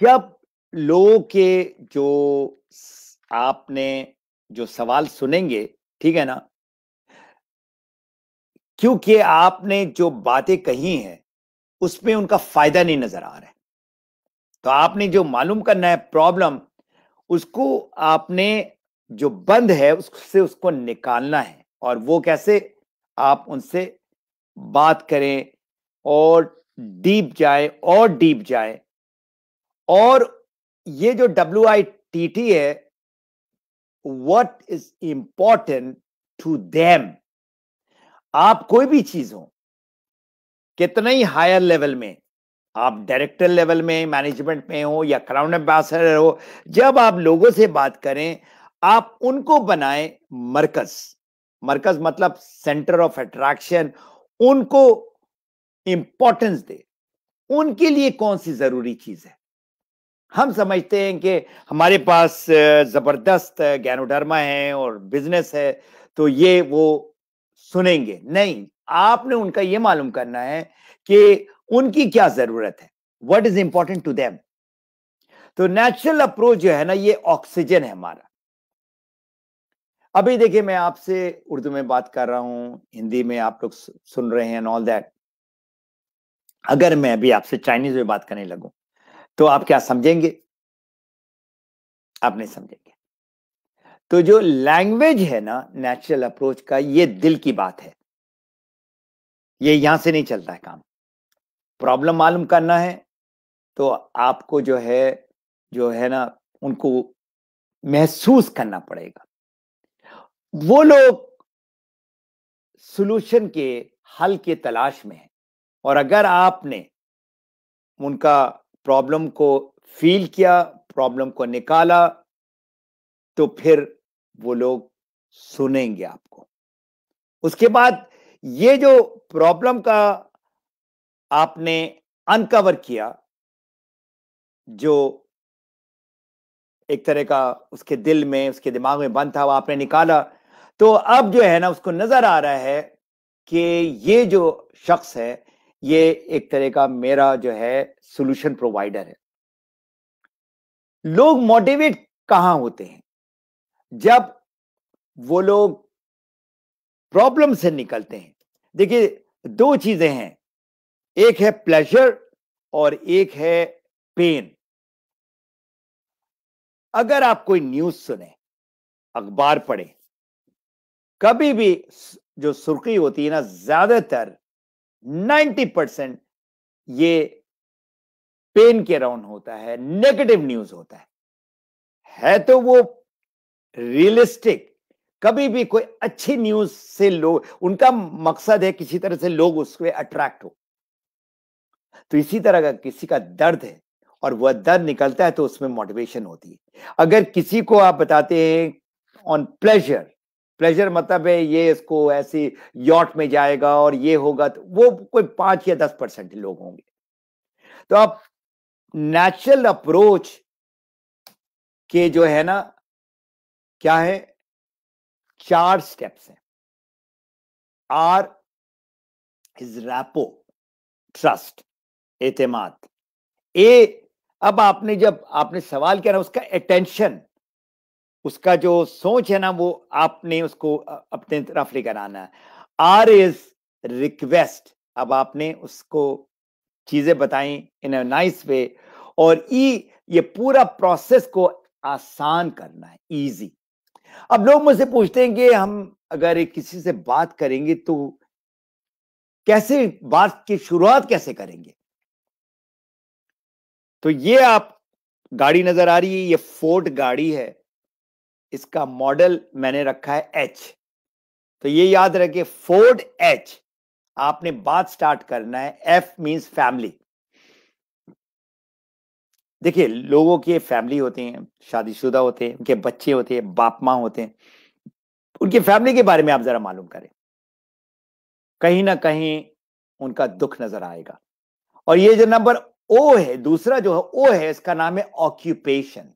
जब लोगों के जो आपने जो सवाल सुनेंगे, ठीक है ना, क्योंकि आपने जो बातें कही हैं उसमें उनका फायदा नहीं नजर आ रहा है, तो आपने जो मालूम करना है प्रॉब्लम, उसको आपने जो बंद है उससे उसको निकालना है। और वो कैसे? आप उनसे बात करें और डीप जाए और डीप जाए। और ये जो WITT है, what is important to them. आप कोई भी चीज हो, कितना ही हायर लेवल में, आप डायरेक्टर लेवल में, मैनेजमेंट में हो या क्राउन एम्बेसडर हो, जब आप लोगों से बात करें, आप उनको बनाएं मरकज। मरकज मतलब सेंटर ऑफ अट्रैक्शन। उनको इंपॉर्टेंस दे। उनके लिए कौन सी जरूरी चीज है। हम समझते हैं कि हमारे पास जबरदस्त ज्ञानोधर्मा है और बिजनेस है, तो ये वो सुनेंगे नहीं। आपने उनका ये मालूम करना है कि उनकी क्या जरूरत है, what is important to them. तो नेचुरल अप्रोच जो है ना, ये ऑक्सीजन है हमारा। अभी देखिए, मैं आपसे उर्दू में बात कर रहा हूं, हिंदी में आप लोग सुन रहे हैं, ऑल दैट। अगर मैं अभी आपसे चाइनीज में बात करने लगूं, तो आप क्या समझेंगे? आप नहीं समझेंगे। तो जो लैंग्वेज है ना नेचुरल अप्रोच का, ये दिल की बात है। ये यहां से नहीं चलता है काम। प्रॉब्लम मालूम करना है तो आपको जो है ना, उनको महसूस करना पड़ेगा। वो लोग सॉल्यूशन के, हल के तलाश में है। और अगर आपने उनका प्रॉब्लम को फील किया, प्रॉब्लम को निकाला, तो फिर वो लोग सुनेंगे आपको। उसके बाद ये जो प्रॉब्लम का आपने अनकवर किया, जो एक तरह का उसके दिल में, उसके दिमाग में बंद था, वो आपने निकाला, तो अब जो है ना, उसको नजर आ रहा है कि ये जो शख्स है, ये एक तरह का मेरा जो है सॉल्यूशन प्रोवाइडर है। लोग मोटिवेट कहां होते हैं? जब वो लोग प्रॉब्लम से निकलते हैं। देखिए, दो चीजें हैं, एक है प्लेजर और एक है पेन। अगर आप कोई न्यूज सुने, अखबार पढ़े, कभी भी जो सुर्खी होती है ना, ज्यादातर 90% ये पेन के अराउंड होता है, नेगेटिव न्यूज होता है तो वो रियलिस्टिक। कभी भी कोई अच्छी न्यूज से लोग, उनका मकसद है किसी तरह से लोग उससे अट्रैक्ट हो। तो इसी तरह का किसी का दर्द है और वह दर्द निकलता है, तो उसमें मोटिवेशन होती है। अगर किसी को आप बताते हैं ऑन प्लेजर, प्लेजर मतलब है ये इसको ऐसी यॉट में जाएगा और ये होगा, तो वो कोई 5 या 10% लोग होंगे। तो आप नेचुरल अप्रोच के जो है ना, क्या है, 4 स्टेप्स हैं। आर इज रैपो, ट्रस्ट, एतमाद। ए, अब आपने जब आपने सवाल किया ना, उसका अटेंशन, उसका जो सोच है ना, वो आपने उसको अपने तरफ लेकर आना है। आर इज रिक्वेस्ट, अब आपने उसको चीजें बताई इन अ नाइस वे। और ई, ये पूरा प्रोसेस को आसान करना है, इजी। अब लोग मुझसे पूछते हैं कि हम अगर किसी से बात करेंगे तो कैसे, बात की शुरुआत कैसे करेंगे? तो ये आप गाड़ी नजर आ रही है, ये फोर्ड गाड़ी है, इसका मॉडल मैंने रखा है एच। तो ये याद रखिए, फोर्ड एच। आपने बात स्टार्ट करना है, एफ मींस फैमिली। देखिए, लोगों की फैमिली होती हैं, शादीशुदा होते हैं, उनके बच्चे होते हैं, बाप माँ होते हैं। उनकी फैमिली के बारे में आप जरा मालूम करें, कहीं ना कहीं उनका दुख नजर आएगा। और ये जो नंबर ओ है, दूसरा जो है ओ है, इसका नाम है ऑक्यूपेशन,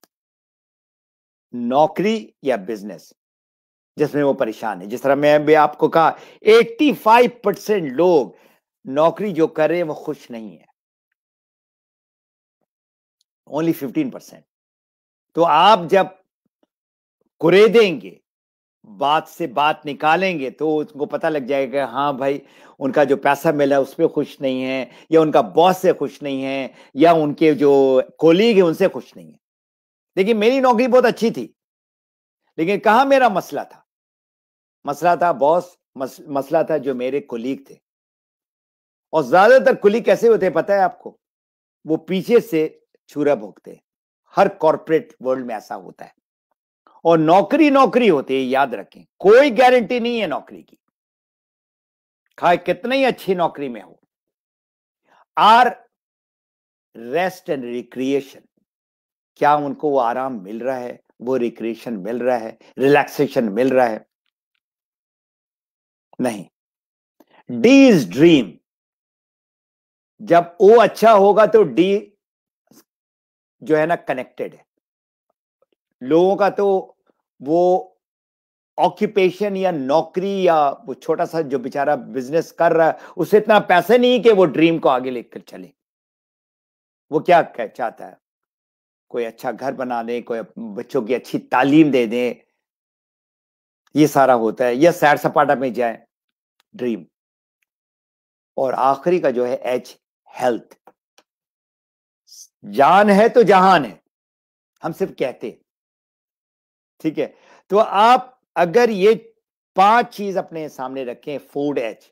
नौकरी या बिजनेस जिसमें वो परेशान है। जिस तरह मैं भी आपको कहा 85% लोग नौकरी जो कर रहे हैं वो खुश नहीं है, ओनली 15%। तो आप जब कुरेदेंगे, बात से बात निकालेंगे, तो उनको पता लग जाएगा हाँ भाई, उनका जो पैसा मिला उस पर खुश नहीं है, या उनका बॉस से खुश नहीं है, या उनके जो कोलीग है उनसे खुश नहीं है। देखिए मेरी नौकरी बहुत अच्छी थी, लेकिन कहां मेरा मसला था? मसला था बॉस, मसला था जो मेरे कोलीग थे। और ज्यादातर कोलीग कैसे होते हैं पता है आपको? वो पीछे से छुरा भोगते हैं। हर कॉर्पोरेट वर्ल्ड में ऐसा होता है। और नौकरी नौकरी होती है, याद रखें, कोई गारंटी नहीं है नौकरी की, खाए कितनी ही अच्छी नौकरी में हो। आर रेस्ट एंड रिक्रिएशन, क्या उनको वो आराम मिल रहा है, वो रिक्रिएशन मिल रहा है, रिलैक्सेशन मिल रहा है? नहीं। D is dream. जब ओ अच्छा होगा तो डी जो है ना कनेक्टेड है। लोगों का तो वो ऑक्यूपेशन या नौकरी या वो छोटा सा जो बेचारा बिजनेस कर रहा है, उसे इतना पैसे नहीं कि वो ड्रीम को आगे लेकर चले। वो क्या चाहता है? कोई अच्छा घर बना दे, कोई बच्चों की अच्छी तालीम दे दे, ये सारा होता है, या सैर सपाटा में जाए, ड्रीम। और आखिरी का जो है एच, हेल्थ। जान है तो जहान है, हम सिर्फ कहते हैं, ठीक है? तो आप अगर ये 5 चीज अपने सामने रखें, फूड एच,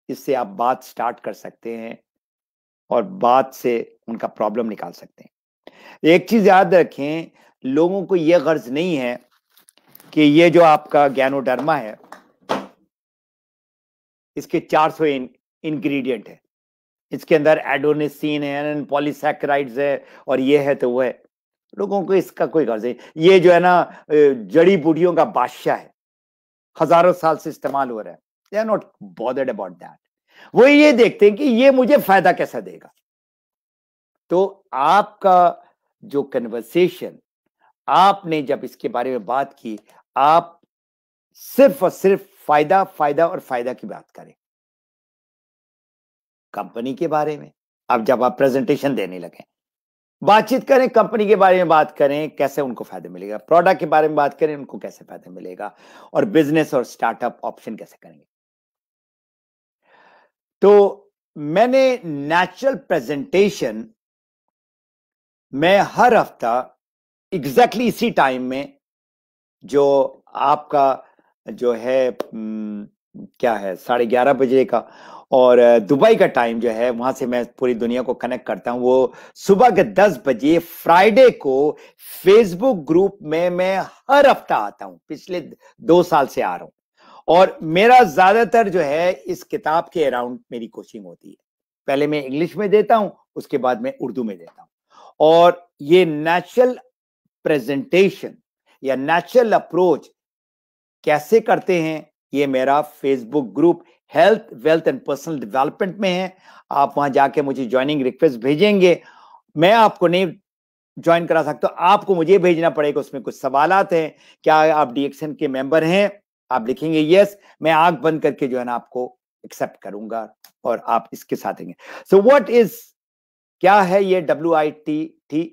इससे आप बात स्टार्ट कर सकते हैं और बात से उनका प्रॉब्लम निकाल सकते हैं। एक चीज याद रखें, लोगों को यह गर्ज नहीं है कि ये जो आपका ज्ञानोडर्मा है, इसके 400 इंग्रेडिएंट है, इसके अंदर एडोनिसिन है, पॉलीसैकेराइड्स है, और ये है तो वो है। लोगों को इसका कोई गर्ज नहीं। ये जो है ना जड़ी बूटियों का बादशाह है, हजारों साल से इस्तेमाल हो रहा है। They are not bothered about that. वो ये देखते हैं कि ये मुझे फायदा कैसा देगा। तो आपका जो कन्वर्सेशन, आपने जब इसके बारे में बात की, आप सिर्फ और सिर्फ फायदा फायदा और फायदा की बात करें। कंपनी के बारे में अब जब आप प्रेजेंटेशन देने लगे, बातचीत करें, कंपनी के बारे में बात करें, कैसे उनको फायदा मिलेगा, प्रोडक्ट के बारे में बात करें, उनको कैसे फायदा मिलेगा, और बिजनेस और स्टार्टअप ऑप्शन कैसे करेंगे। तो मैंने नेचुरल प्रेजेंटेशन में हर हफ्ता एग्जैक्टली इसी टाइम में, जो आपका जो है क्या है 11:30 बजे का, और दुबई का टाइम जो है, वहां से मैं पूरी दुनिया को कनेक्ट करता हूं। वो सुबह के 10 बजे फ्राइडे को फेसबुक ग्रुप में मैं हर हफ्ता आता हूं, पिछले 2 साल से आ रहा हूं। और मेरा ज्यादातर जो है इस किताब के अराउंड मेरी कोचिंग होती है। पहले मैं इंग्लिश में देता हूं, उसके बाद मैं उर्दू में देता हूं। और ये नेचुरल प्रेजेंटेशन या नेचुरल अप्रोच कैसे करते हैं, ये मेरा Facebook group health, wealth and personal development में है। आप वहां जाके मुझे ज्वाइनिंग रिक्वेस्ट भेजेंगे। मैं आपको नहीं ज्वाइन करा सकता, आपको मुझे भेजना पड़ेगा। उसमें कुछ सवालात हैं, क्या आप डीएक्सन के मेंबर हैं? आप लिखेंगे यस, मैं आंख बंद करके जो है ना आपको एक्सेप्ट करूंगा और आप इसके साथ आएंगे। सो व्हाट इज, क्या है ये WITT?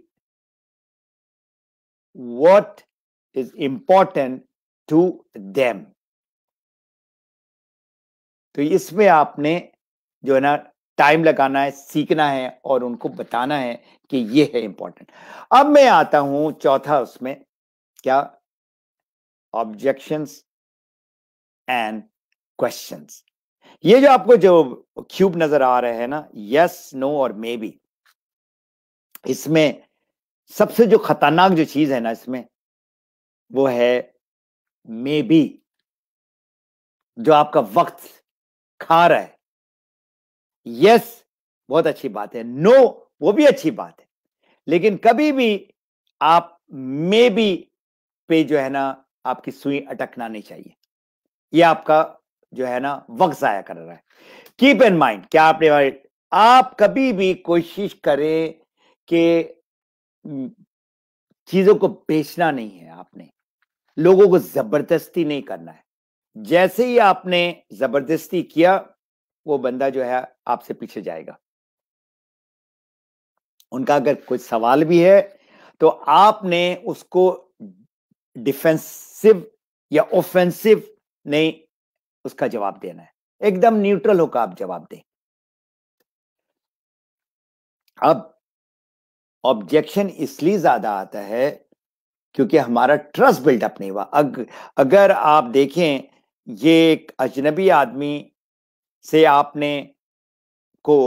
What is important to them. तो इसमें आपने जो है ना टाइम लगाना है, सीखना है और उनको बताना है कि ये है इंपॉर्टेंट। अब मैं आता हूं चौथा, उसमें क्या, ऑब्जेक्शंस एंड क्वेश्चंस। ये जो आपको जो क्यूब नजर आ रहे हैं ना, यस, नो और मे बी, इसमें सबसे जो खतरनाक जो चीज है ना इसमें, वो है मे बी, जो आपका वक्त खा रहा है। यस बहुत अच्छी बात है, नो वो भी अच्छी बात है, लेकिन कभी भी आप मे बी पे जो है ना आपकी सुई अटकना नहीं चाहिए। ये आपका जो है ना वक्त जाया कर रहा है। कीप इन माइंड, क्या आपने आप कभी भी कोशिश करें कि चीजों को बेचना नहीं है, आपने लोगों को जबरदस्ती नहीं करना है। जैसे ही आपने जबरदस्ती किया, वो बंदा जो है आपसे पीछे जाएगा। उनका अगर कोई सवाल भी है तो आपने उसको डिफेंसिव या ऑफेंसिव नहीं उसका जवाब देना है, एकदम न्यूट्रल होकर आप जवाब दें। अब ऑब्जेक्शन इसलिए ज्यादा आता है क्योंकि हमारा ट्रस्ट बिल्डअप नहीं हुआ। अगर आप देखें, ये एक अजनबी आदमी से आपने को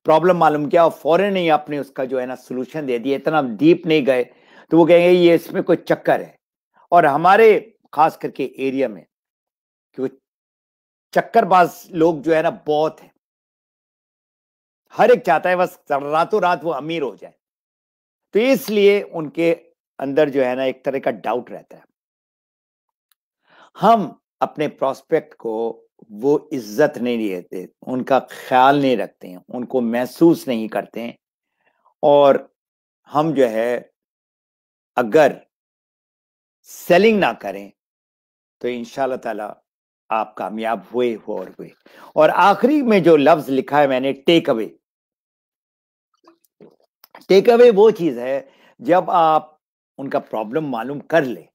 प्रॉब्लम मालूम किया और फौरन ही आपने उसका जो है ना सोल्यूशन दे दिया, इतना डीप नहीं गए, तो वो कहेंगे ये इसमें कोई चक्कर है। और हमारे खास करके एरिया में क्योंकि चक्करबाज लोग जो है ना बहुत है, हर एक चाहता है बस रातों रात वो अमीर हो जाए, तो इसलिए उनके अंदर जो है ना एक तरह का डाउट रहता है। हम अपने प्रोस्पेक्ट को वो इज्जत नहीं देते, उनका ख्याल नहीं रखते हैं, उनको महसूस नहीं करते हैं, और हम जो है अगर सेलिंग ना करें तो इंशाल्लाह ताला आप कामयाब हुए और हुए। और आखिरी में जो लफ्ज लिखा है मैंने, टेक अवे। टेक अवे वो चीज है जब आप उनका प्रॉब्लम मालूम कर ले।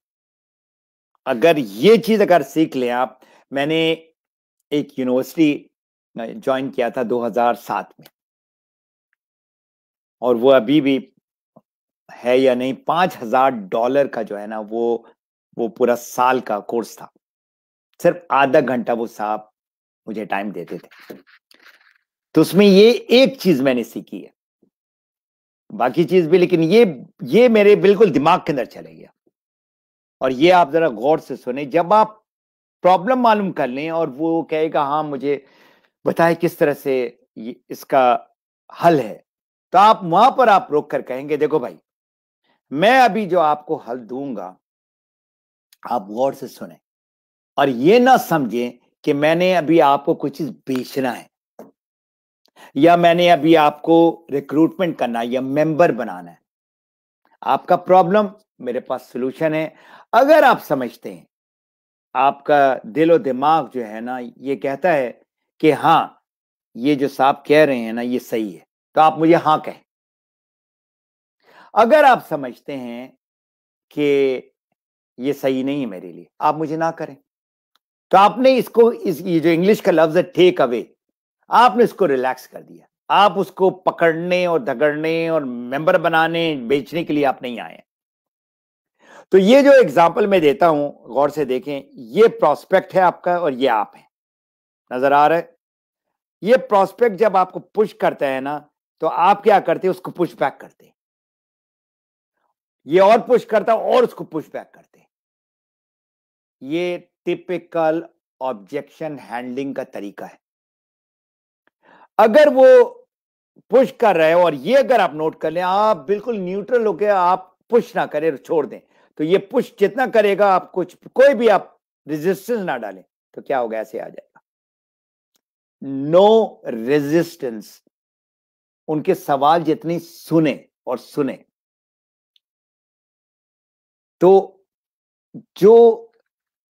अगर ये चीज अगर सीख लें आप, मैंने एक यूनिवर्सिटी ज्वाइन किया था 2007 में, और वो अभी भी है या नहीं, $5,000 का जो है ना वो पूरा साल का कोर्स था। सिर्फ आधा घंटा वो साहब मुझे टाइम देते थे, तो उसमें ये एक चीज मैंने सीखी है, बाकी चीज भी, लेकिन ये मेरे बिल्कुल दिमाग के अंदर चले गया। और ये आप जरा गौर से सुने, जब आप प्रॉब्लम मालूम कर लें और वो कहेगा हाँ मुझे बताए किस तरह से इसका हल है, तो आप वहां पर आप रोक कर कहेंगे देखो भाई, मैं अभी जो आपको हल दूंगा आप गौर से सुने, और ये ना समझें कि मैंने अभी आपको कोई चीज बेचना है, या मैंने अभी आपको रिक्रूटमेंट करना है या मेंबर बनाना है। आपका प्रॉब्लम, मेरे पास सॉल्यूशन है। अगर आप समझते हैं, आपका दिलो दिमाग जो है ना ये कहता है कि हाँ ये जो साहब कह रहे हैं ना ये सही है, तो आप मुझे हाँ कहें। अगर आप समझते हैं कि ये सही नहीं है मेरे लिए, आप मुझे ना करें। तो आपने इसको ये जो इंग्लिश का लफ्ज है टेक अवे, आपने इसको रिलैक्स कर दिया। आप उसको पकड़ने और धगड़ने और मेंबर बनाने बेचने के लिए आप नहीं आए। तो ये जो एग्जांपल मैं देता हूं, गौर से देखें, ये प्रोस्पेक्ट है आपका और ये आप है, नजर आ रहा है? ये प्रोस्पेक्ट जब आपको पुश करता है ना, तो आप क्या करते हैं, उसको पुश बैक करते हैं। ये और पुश करता है और उसको पुश बैक करते हैं। ये टिपिकल ऑब्जेक्शन हैंडलिंग का तरीका है। अगर वो पुश कर रहे हो और ये अगर आप नोट कर लें, आप बिल्कुल न्यूट्रल होकर आप पुश ना करें, छोड़ दें, तो ये पुश जितना करेगा, आप कोई भी आप रेजिस्टेंस ना डालें, तो क्या होगा, ऐसे आ जाएगा। नो रेजिस्टेंस, उनके सवाल जितनी सुने और सुने। तो जो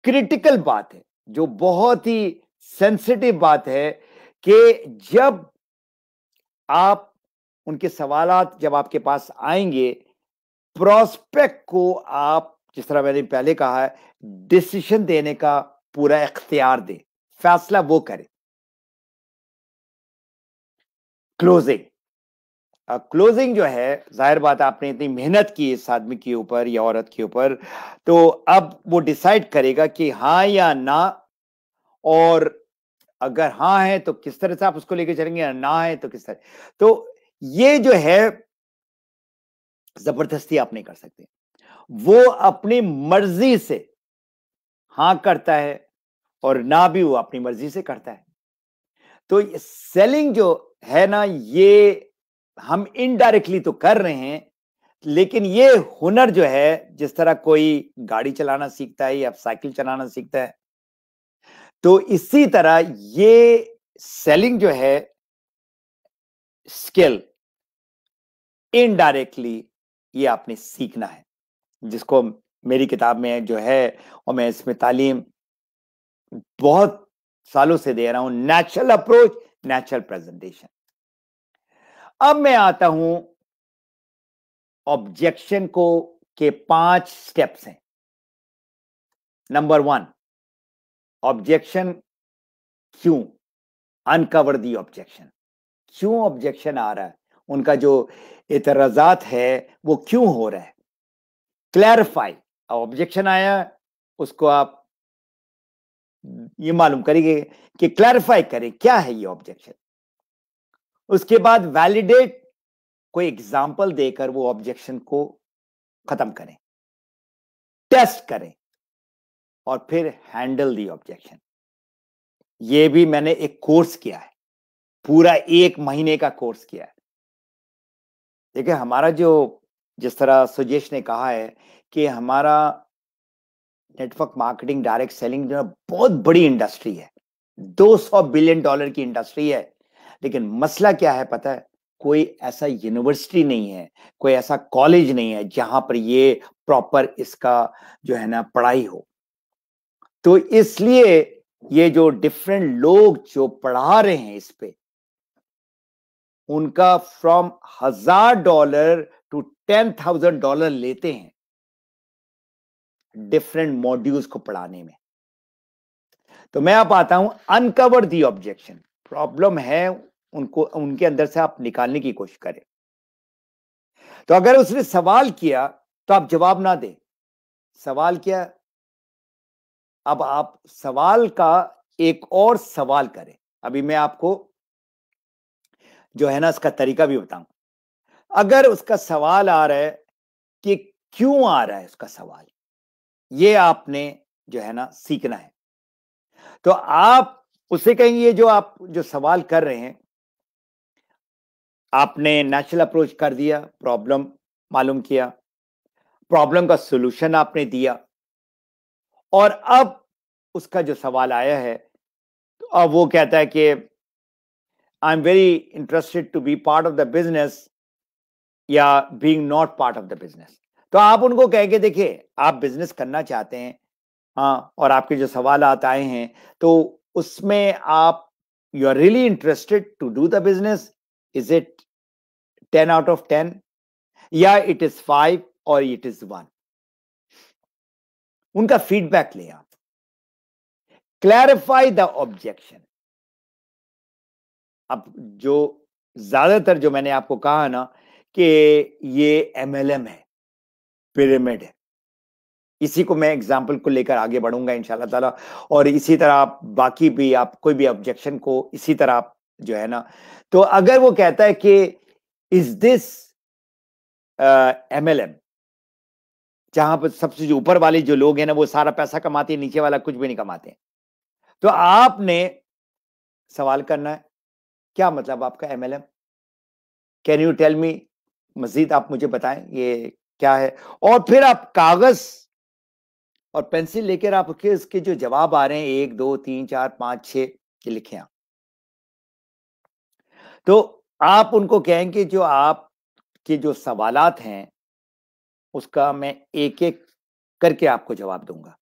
क्रिटिकल बात है, जो बहुत ही सेंसिटिव बात है, कि जब आप उनके सवालात जब आपके पास आएंगे, प्रोस्पेक्ट को आप, जिस तरह मैंने पहले कहा है, डिसीजन देने का पूरा इख्तियार दे, फैसला वो करे। क्लोजिंग, क्लोजिंग जो है, जाहिर बात है आपने इतनी मेहनत की इस आदमी के ऊपर या औरत के ऊपर, तो अब वो डिसाइड करेगा कि हाँ या ना, और अगर हाँ है तो किस तरह से आप उसको लेके चलेंगे, या ना है तो किस तरह। तो ये जो है जबरदस्ती आप नहीं कर सकते, वो अपनी मर्जी से हाँ करता है और ना भी वो अपनी मर्जी से करता है। तो सेलिंग जो है ना, ये हम इनडायरेक्टली तो कर रहे हैं, लेकिन ये हुनर जो है, जिस तरह कोई गाड़ी चलाना सीखता है या साइकिल चलाना सीखता है, तो इसी तरह ये सेलिंग जो है स्किल इनडायरेक्टली ये आपने सीखना है, जिसको मेरी किताब में जो है और मैं इसमें तालीम बहुत सालों से दे रहा हूं, नेचुरल अप्रोच, नेचुरल प्रेजेंटेशन। अब मैं आता हूं ऑब्जेक्शन को के 5 स्टेप्स हैं। नंबर 1, ऑब्जेक्शन क्यों, अनकवर दी ऑब्जेक्शन। क्यों ऑब्जेक्शन आ रहा है, उनका जो एतराजात है वो क्यों हो रहा है, क्लैरिफाई। ऑब्जेक्शन आया उसको आप ये मालूम करेंगे कि क्लैरिफाई करें क्या है ये ऑब्जेक्शन। उसके बाद वैलिडेट, कोई एग्जांपल देकर वो ऑब्जेक्शन को खत्म करें, टेस्ट करें, और फिर हैंडल दी ऑब्जेक्शन। ये भी मैंने एक कोर्स किया है, पूरा 1 महीने का कोर्स किया है। देखिए हमारा जो, जिस तरह सुजेश ने कहा है कि हमारा नेटवर्क मार्केटिंग, डायरेक्ट सेलिंग जो है बहुत बड़ी इंडस्ट्री है, $200 बिलियन की इंडस्ट्री है। लेकिन मसला क्या है पता है, कोई ऐसा यूनिवर्सिटी नहीं है, कोई ऐसा कॉलेज नहीं है जहां पर ये प्रॉपर इसका जो है ना पढ़ाई हो। तो इसलिए ये जो डिफरेंट लोग जो पढ़ा रहे हैं इस पे, उनका फ्रॉम $1000 to $10,000 लेते हैं डिफरेंट मॉड्यूल्स को पढ़ाने में। तो मैं अब आता हूं अनकवर दी ऑब्जेक्शन। प्रॉब्लम है उनको, उनके अंदर से आप निकालने की कोशिश करें। तो अगर उसने सवाल किया तो आप जवाब ना दें। सवाल किया, अब आप सवाल का एक और सवाल करें। अभी मैं आपको जो है ना इसका तरीका भी बताऊं। अगर उसका सवाल आ रहा है कि क्यों आ रहा है उसका सवाल, ये आपने जो है ना सीखना है। तो आप उससे कहेंगे ये जो आप जो सवाल कर रहे हैं, आपने नेचुरल अप्रोच कर दिया, प्रॉब्लम मालूम किया, प्रॉब्लम का सॉल्यूशन आपने दिया, और अब उसका जो सवाल आया है, तो अब वो कहता है कि I am very interested to be part of the business या being not part of the business. तो आप उनको कहेंगे देखिए आप बिजनेस करना चाहते हैं, हाँ, और आपके जो सवाल आए हैं तो उसमें आप you are really interested to do the business, is it 10 out of 10 या इट इज 5 और इट इज 1। उनका फीडबैक ले आप, क्लैरिफाई द ऑब्जेक्शन। अब जो ज्यादातर जो मैंने आपको कहा ना कि ये एमएलएम है, पिरामिड है, इसी को मैं एग्जाम्पल को लेकर आगे बढ़ूंगा इंशाल्लाह ताला। और इसी तरह आप बाकी भी आप कोई भी ऑब्जेक्शन को इसी तरह आप जो है ना, तो अगर वो कहता है कि इज दिस एमएलएम, जहां पर सबसे जो ऊपर वाले जो लोग हैं ना वो सारा पैसा कमाते हैं, नीचे वाला कुछ भी नहीं कमाते हैं। तो आपने सवाल करना है क्या मतलब आपका MLM, can you tell me, Majeed आप मुझे बताएं ये क्या है। और फिर आप कागज और पेंसिल लेकर आपके इसके जो जवाब आ रहे हैं 1 2 3 4 5 6 के लिखें आप। तो आप उनको कहेंगे जो आपके जो सवालात हैं उसका मैं एक एक करके आपको जवाब दूंगा,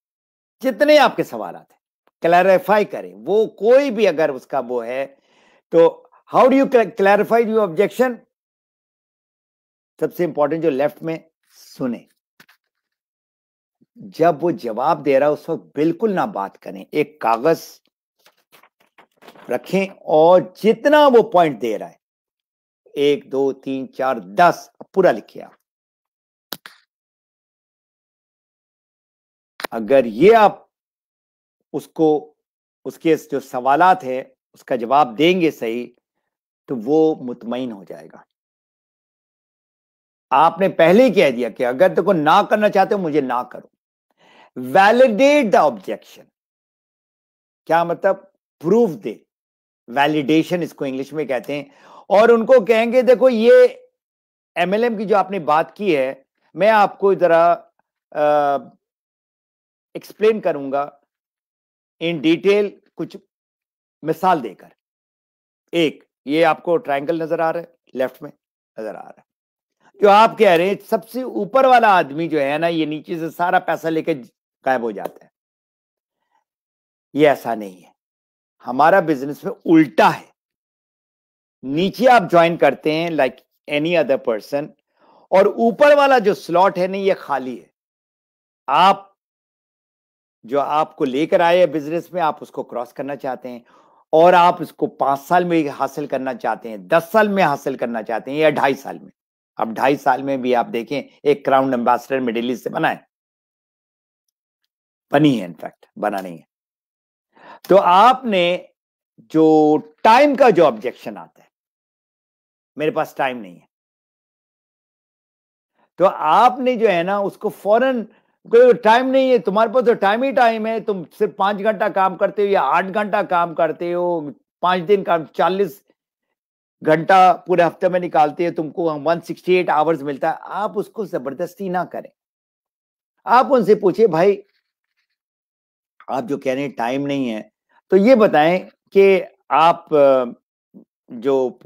जितने आपके सवालात हैं क्लैरिफाई करें। वो कोई भी अगर उसका वो है तो how do you clarify your objection. सबसे इंपॉर्टेंट जो लेफ्ट में, सुने। जब वो जवाब दे रहा है उस वक्त बिल्कुल ना बात करें, एक कागज रखें और जितना वो पॉइंट दे रहा है 1 2 3 4 10 पूरा लिखिए आप। अगर ये आप उसको उसके जो सवालात है उसका जवाब देंगे सही तो वो मुतमईन हो जाएगा। आपने पहले ही कह दिया कि अगर देखो ना करना चाहते हो मुझे ना करो। वैलिडेट द ऑब्जेक्शन, क्या मतलब, प्रूफ दे, वैलिडेशन इसको इंग्लिश में कहते हैं। और उनको कहेंगे देखो ये एमएलएम की जो आपने बात की है मैं आपको जरा एक्सप्लेन करूंगा इन डिटेल कुछ मिसाल देकर। एक, ये आपको ट्रायंगल नजर आ रहा है, लेफ्ट में नजर आ रहा है। जो आप कह रहे हैं सबसे ऊपर वाला आदमी जो है ना, ये नीचे से सारा पैसा लेके गायब हो जाता है। ये ऐसा नहीं है, हमारा बिजनेस में उल्टा है। नीचे आप ज्वाइन करते हैं लाइक एनी अदर पर्सन, और ऊपर वाला जो स्लॉट है नहीं, ये खाली है। आप जो आपको लेकर आए हैं बिजनेस में, आप उसको क्रॉस करना चाहते हैं, और आप इसको 5 साल में हासिल करना चाहते हैं, 10 साल में हासिल करना चाहते हैं, या 2.5 साल में। अब 2.5 साल में भी आप देखें, एक क्राउन एम्बेसडर मिडिल ईस्ट से बना है, बनी है, इनफैक्ट बना नहीं है। तो आपने जो टाइम का जो ऑब्जेक्शन आता है, मेरे पास टाइम नहीं है, तो आपने जो है ना उसको फौरन, कोई टाइम नहीं है तुम्हारे पास, तो टाइम ही टाइम है, तुम सिर्फ 5 घंटा काम करते हो या 8 घंटा काम करते हो, 5 दिन काम, 40 घंटा पूरे हफ्ते में निकालते हो, तुमको 168 आवर्स मिलता है। आप उसको जबरदस्ती ना करें। आप उनसे पूछिए, भाई आप जो कह रहे हैं टाइम नहीं है, तो ये बताएं कि आप जो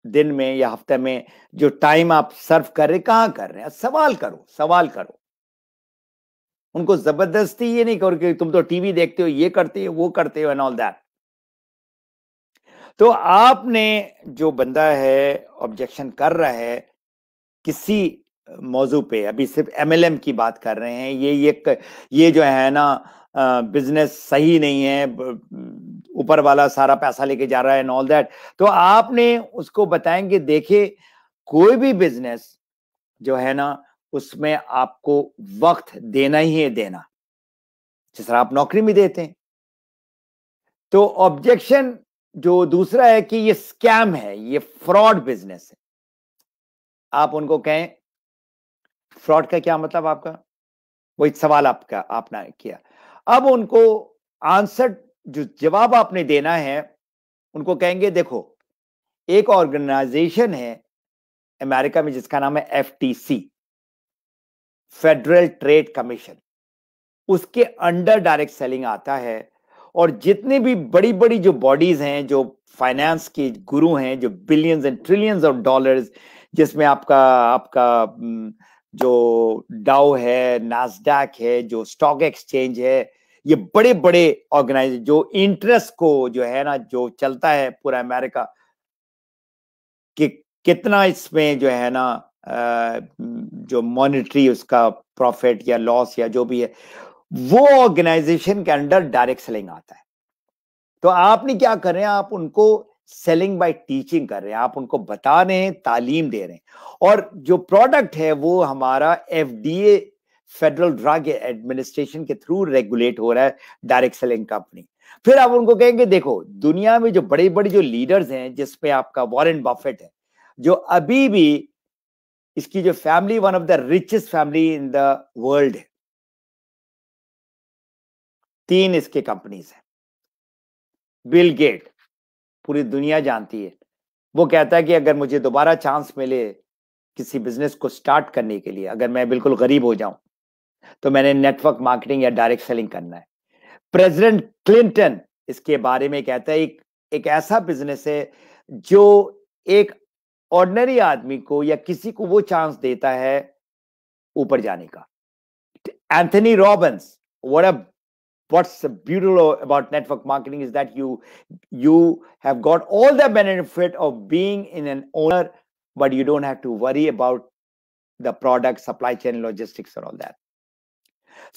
दिन में या हफ्ते में जो टाइम आप सर्व कर रहे, कहां कर रहे हैं? सवाल करो, सवाल करो। उनको जबरदस्ती ये नहीं करो कि तुम तो टीवी देखते हो, ये करते हो, वो करते हो, एंड ऑल दैट। तो आपने जो बंदा है ऑब्जेक्शन कर रहा है किसी मौजू पे, अभी सिर्फ एमएलएम की बात कर रहे हैं, ये जो है ना बिजनेस सही नहीं है, ऊपर वाला सारा पैसा लेके जा रहा है एंड ऑल दैट, तो आपने उसको बताएंगे, देखिए कोई भी बिजनेस जो है ना उसमें आपको वक्त देना ही है, देना, जिस तरह आप नौकरी में देते हैं। तो ऑब्जेक्शन जो दूसरा है कि ये स्कैम है, ये फ्रॉड बिजनेस है। आप उनको कहें फ्रॉड का क्या मतलब आपका, वही सवाल आपका आपने किया। अब उनको आंसर, जो जवाब आपने देना है, उनको कहेंगे देखो, एक ऑर्गेनाइजेशन है अमेरिका में जिसका नाम है एफटीसी, फेडरल ट्रेड कमीशन, उसके अंडर डायरेक्ट सेलिंग आता है। और जितनी भी बड़ी बड़ी जो बॉडीज हैं, जो फाइनेंस के गुरु हैं, जो billions and trillions of dollars, जिसमें आपका आपका जो डाउ है, नास्डैक है, जो स्टॉक एक्सचेंज है, ये बड़े बड़े ऑर्गेनाइजेशन जो इंटरेस्ट को जो है ना, जो चलता है पूरा अमेरिका, कि कितना इसमें जो है ना जो मॉनेटरी उसका प्रॉफिट या लॉस या जो भी है, वो ऑर्गेनाइजेशन के अंडर डायरेक्ट सेलिंग आता है। तो आपने क्या कर रहे हैं, आप उनको सेलिंग बाय टीचिंग कर रहे हैं, आप उनको बता रहे हैं, तालीम दे रहे हैं। और जो प्रोडक्ट है वो हमारा एफडीए, फेडरल ड्रग एडमिनिस्ट्रेशन के थ्रू रेगुलेट हो रहा है, डायरेक्ट सेलिंग कंपनी। फिर आप उनको कहेंगे देखो, दुनिया में जो बड़े बड़े जो लीडर्स हैं, जिसपे आपका वॉरेन बफेट है, जो अभी भी इसकी जो family one of the richest family in the world है, 3 इसके कंपनीज हैं। बिल गेट, पूरी दुनिया जानती है, वो कहता है कि अगर मुझे दोबारा चांस मिले किसी बिजनेस को स्टार्ट करने के लिए, अगर मैं बिल्कुल गरीब हो जाऊं, तो मैंने नेटवर्क मार्केटिंग या डायरेक्ट सेलिंग करना है। प्रेसिडेंट क्लिंटन इसके बारे में कहता है, एक ऐसा बिजनेस है जो एक ऑर्डिनरी आदमी को या किसी को वो चांस देता है ऊपर जाने का। Anthony Robbins, what's beautiful about network marketing is that you have got all the benefit of being in an owner, but you don't have to worry about the product, supply chain, logistics and all that.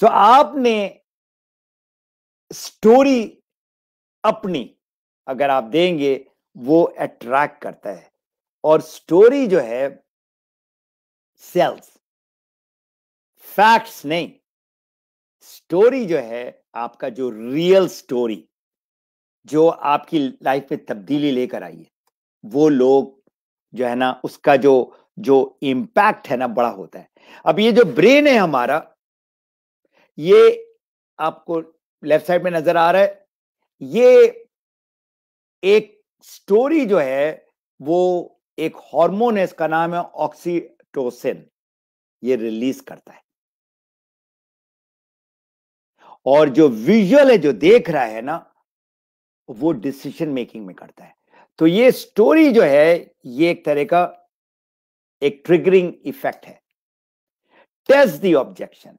So आपने story अपनी अगर आप देंगे, वो attract करता है, और story जो है सेल्स, फैक्ट्स नहीं। स्टोरी जो है आपका, जो रियल स्टोरी जो आपकी लाइफ में तब्दीली लेकर आई है, वो लोग जो है ना, उसका जो जो इम्पैक्ट है ना, बड़ा होता है। अब ये जो ब्रेन है हमारा, ये आपको लेफ्ट साइड में नजर आ रहा है, ये एक स्टोरी जो है, वो एक हार्मोन है, इसका नाम है ऑक्सीटोसिन, ये रिलीज करता है। और जो विजुअल है, जो देख रहा है ना, वो डिसीजन मेकिंग में करता है। तो ये स्टोरी जो है ये एक तरह का एक ट्रिगरिंग इफेक्ट है। टेस्ट द ऑब्जेक्शन,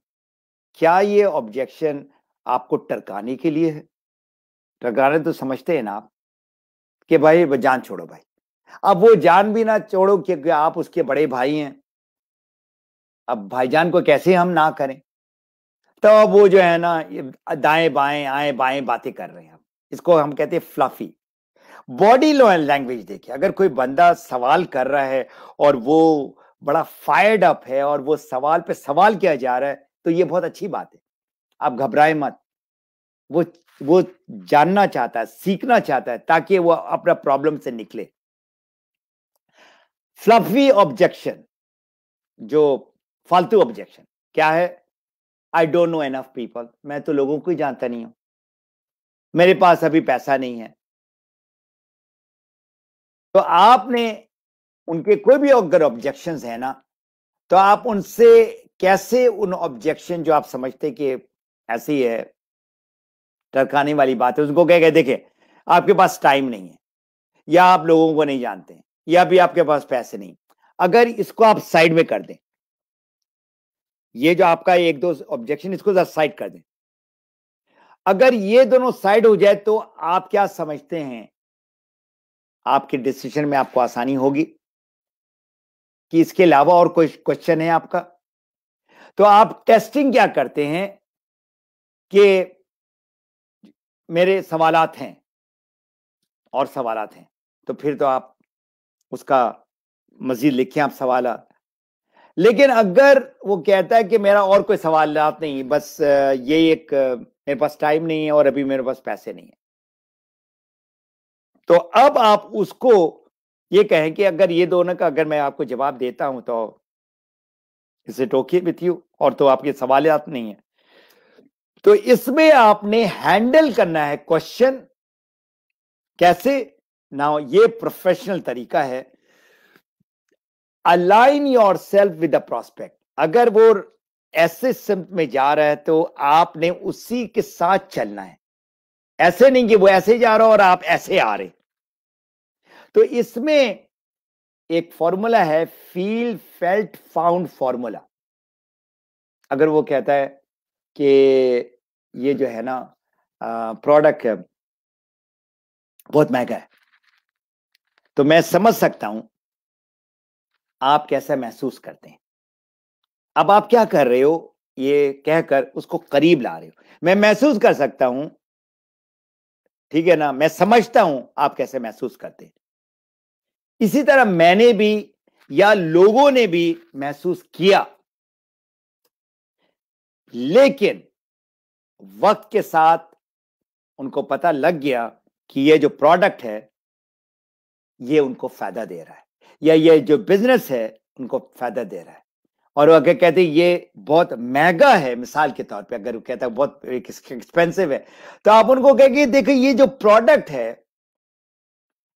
क्या ये ऑब्जेक्शन आपको टरकाने के लिए है? टरकाने तो समझते हैं ना आप कि भाई जान छोड़ो भाई। अब वो जान भी ना छोड़ो क्योंकि आप उसके बड़े भाई हैं, अब भाईजान को कैसे हम ना करें? तो अब वो जो है ना दाएं बाएं आए बाएं बातें कर रहे हैं, इसको हम कहते हैं फ्लफी। बॉडी लैंग्वेज देखिए, अगर कोई बंदा सवाल कर रहा है और वो बड़ा फायर्ड अप है और वो सवाल पे सवाल किया जा रहा है, तो ये बहुत अच्छी बात है, आप घबराए मत। वो जानना चाहता है, सीखना चाहता है ताकि वो अपना प्रॉब्लम से निकले। फ्लफी ऑब्जेक्शन, जो फालतू ऑब्जेक्शन क्या है? I don't know enough people, मैं तो लोगों को ही जानता नहीं हूं, मेरे पास अभी पैसा नहीं है। तो आपने उनके कोई भी अगर ऑब्जेक्शंस है ना, तो आप उनसे कैसे उन ऑब्जेक्शन जो आप समझते कि ऐसी है टरकाने वाली बात है, उसको कह गए देखिए आपके पास टाइम नहीं है, या आप लोगों को नहीं जानते, या भी आपके पास पैसे नहीं, अगर इसको आप साइड में कर दें, ये जो आपका एक दो ऑब्जेक्शन इसको साइड कर दें, अगर ये दोनों साइड हो जाए तो आप क्या समझते हैं आपके डिसीजन में आपको आसानी होगी? कि इसके अलावा और कोई क्वेश्चन है आपका? तो आप टेस्टिंग क्या करते हैं कि मेरे सवालात हैं और सवालात हैं, तो फिर तो आप उसका मजीद लिखें आप सवालात। लेकिन अगर वो कहता है कि मेरा और कोई सवालात नहीं, बस ये एक मेरे पास टाइम नहीं है और अभी मेरे पास पैसे नहीं है, तो अब आप उसको ये कहें कि अगर ये दोनों का अगर मैं आपको जवाब देता हूं तो is it okay with you, और तो आपके सवालात नहीं है। तो इसमें आपने हैंडल करना है क्वेश्चन कैसे ना, ये प्रोफेशनल तरीका है। Align your self with the prospect, अगर वो ऐसे सिम्त में जा रहा है तो आपने उसी के साथ चलना है, ऐसे नहीं कि वो ऐसे जा रहा और आप ऐसे आ रहे। तो इसमें एक फॉर्मूला है, फील फेल्ट फाउंड फॉर्मूला। अगर वो कहता है कि ये जो है ना प्रोडक्ट बहुत महंगा है, तो मैं समझ सकता हूं आप कैसा महसूस करते हैं। अब आप क्या कर रहे हो, ये कहकर उसको करीब ला रहे हो, मैं महसूस कर सकता हूं, ठीक है ना, मैं समझता हूं आप कैसे महसूस करते हैं। इसी तरह मैंने भी या लोगों ने भी महसूस किया, लेकिन वक्त के साथ उनको पता लग गया कि ये जो प्रोडक्ट है ये उनको फायदा दे रहा है, या ये जो बिजनेस है उनको फायदा दे रहा है। और वो अगर कहते ये बहुत महंगा है, मिसाल के तौर पे अगर वो कहता है बहुत एक्सपेंसिव है, तो आप उनको कहेंगे देखो ये जो प्रोडक्ट है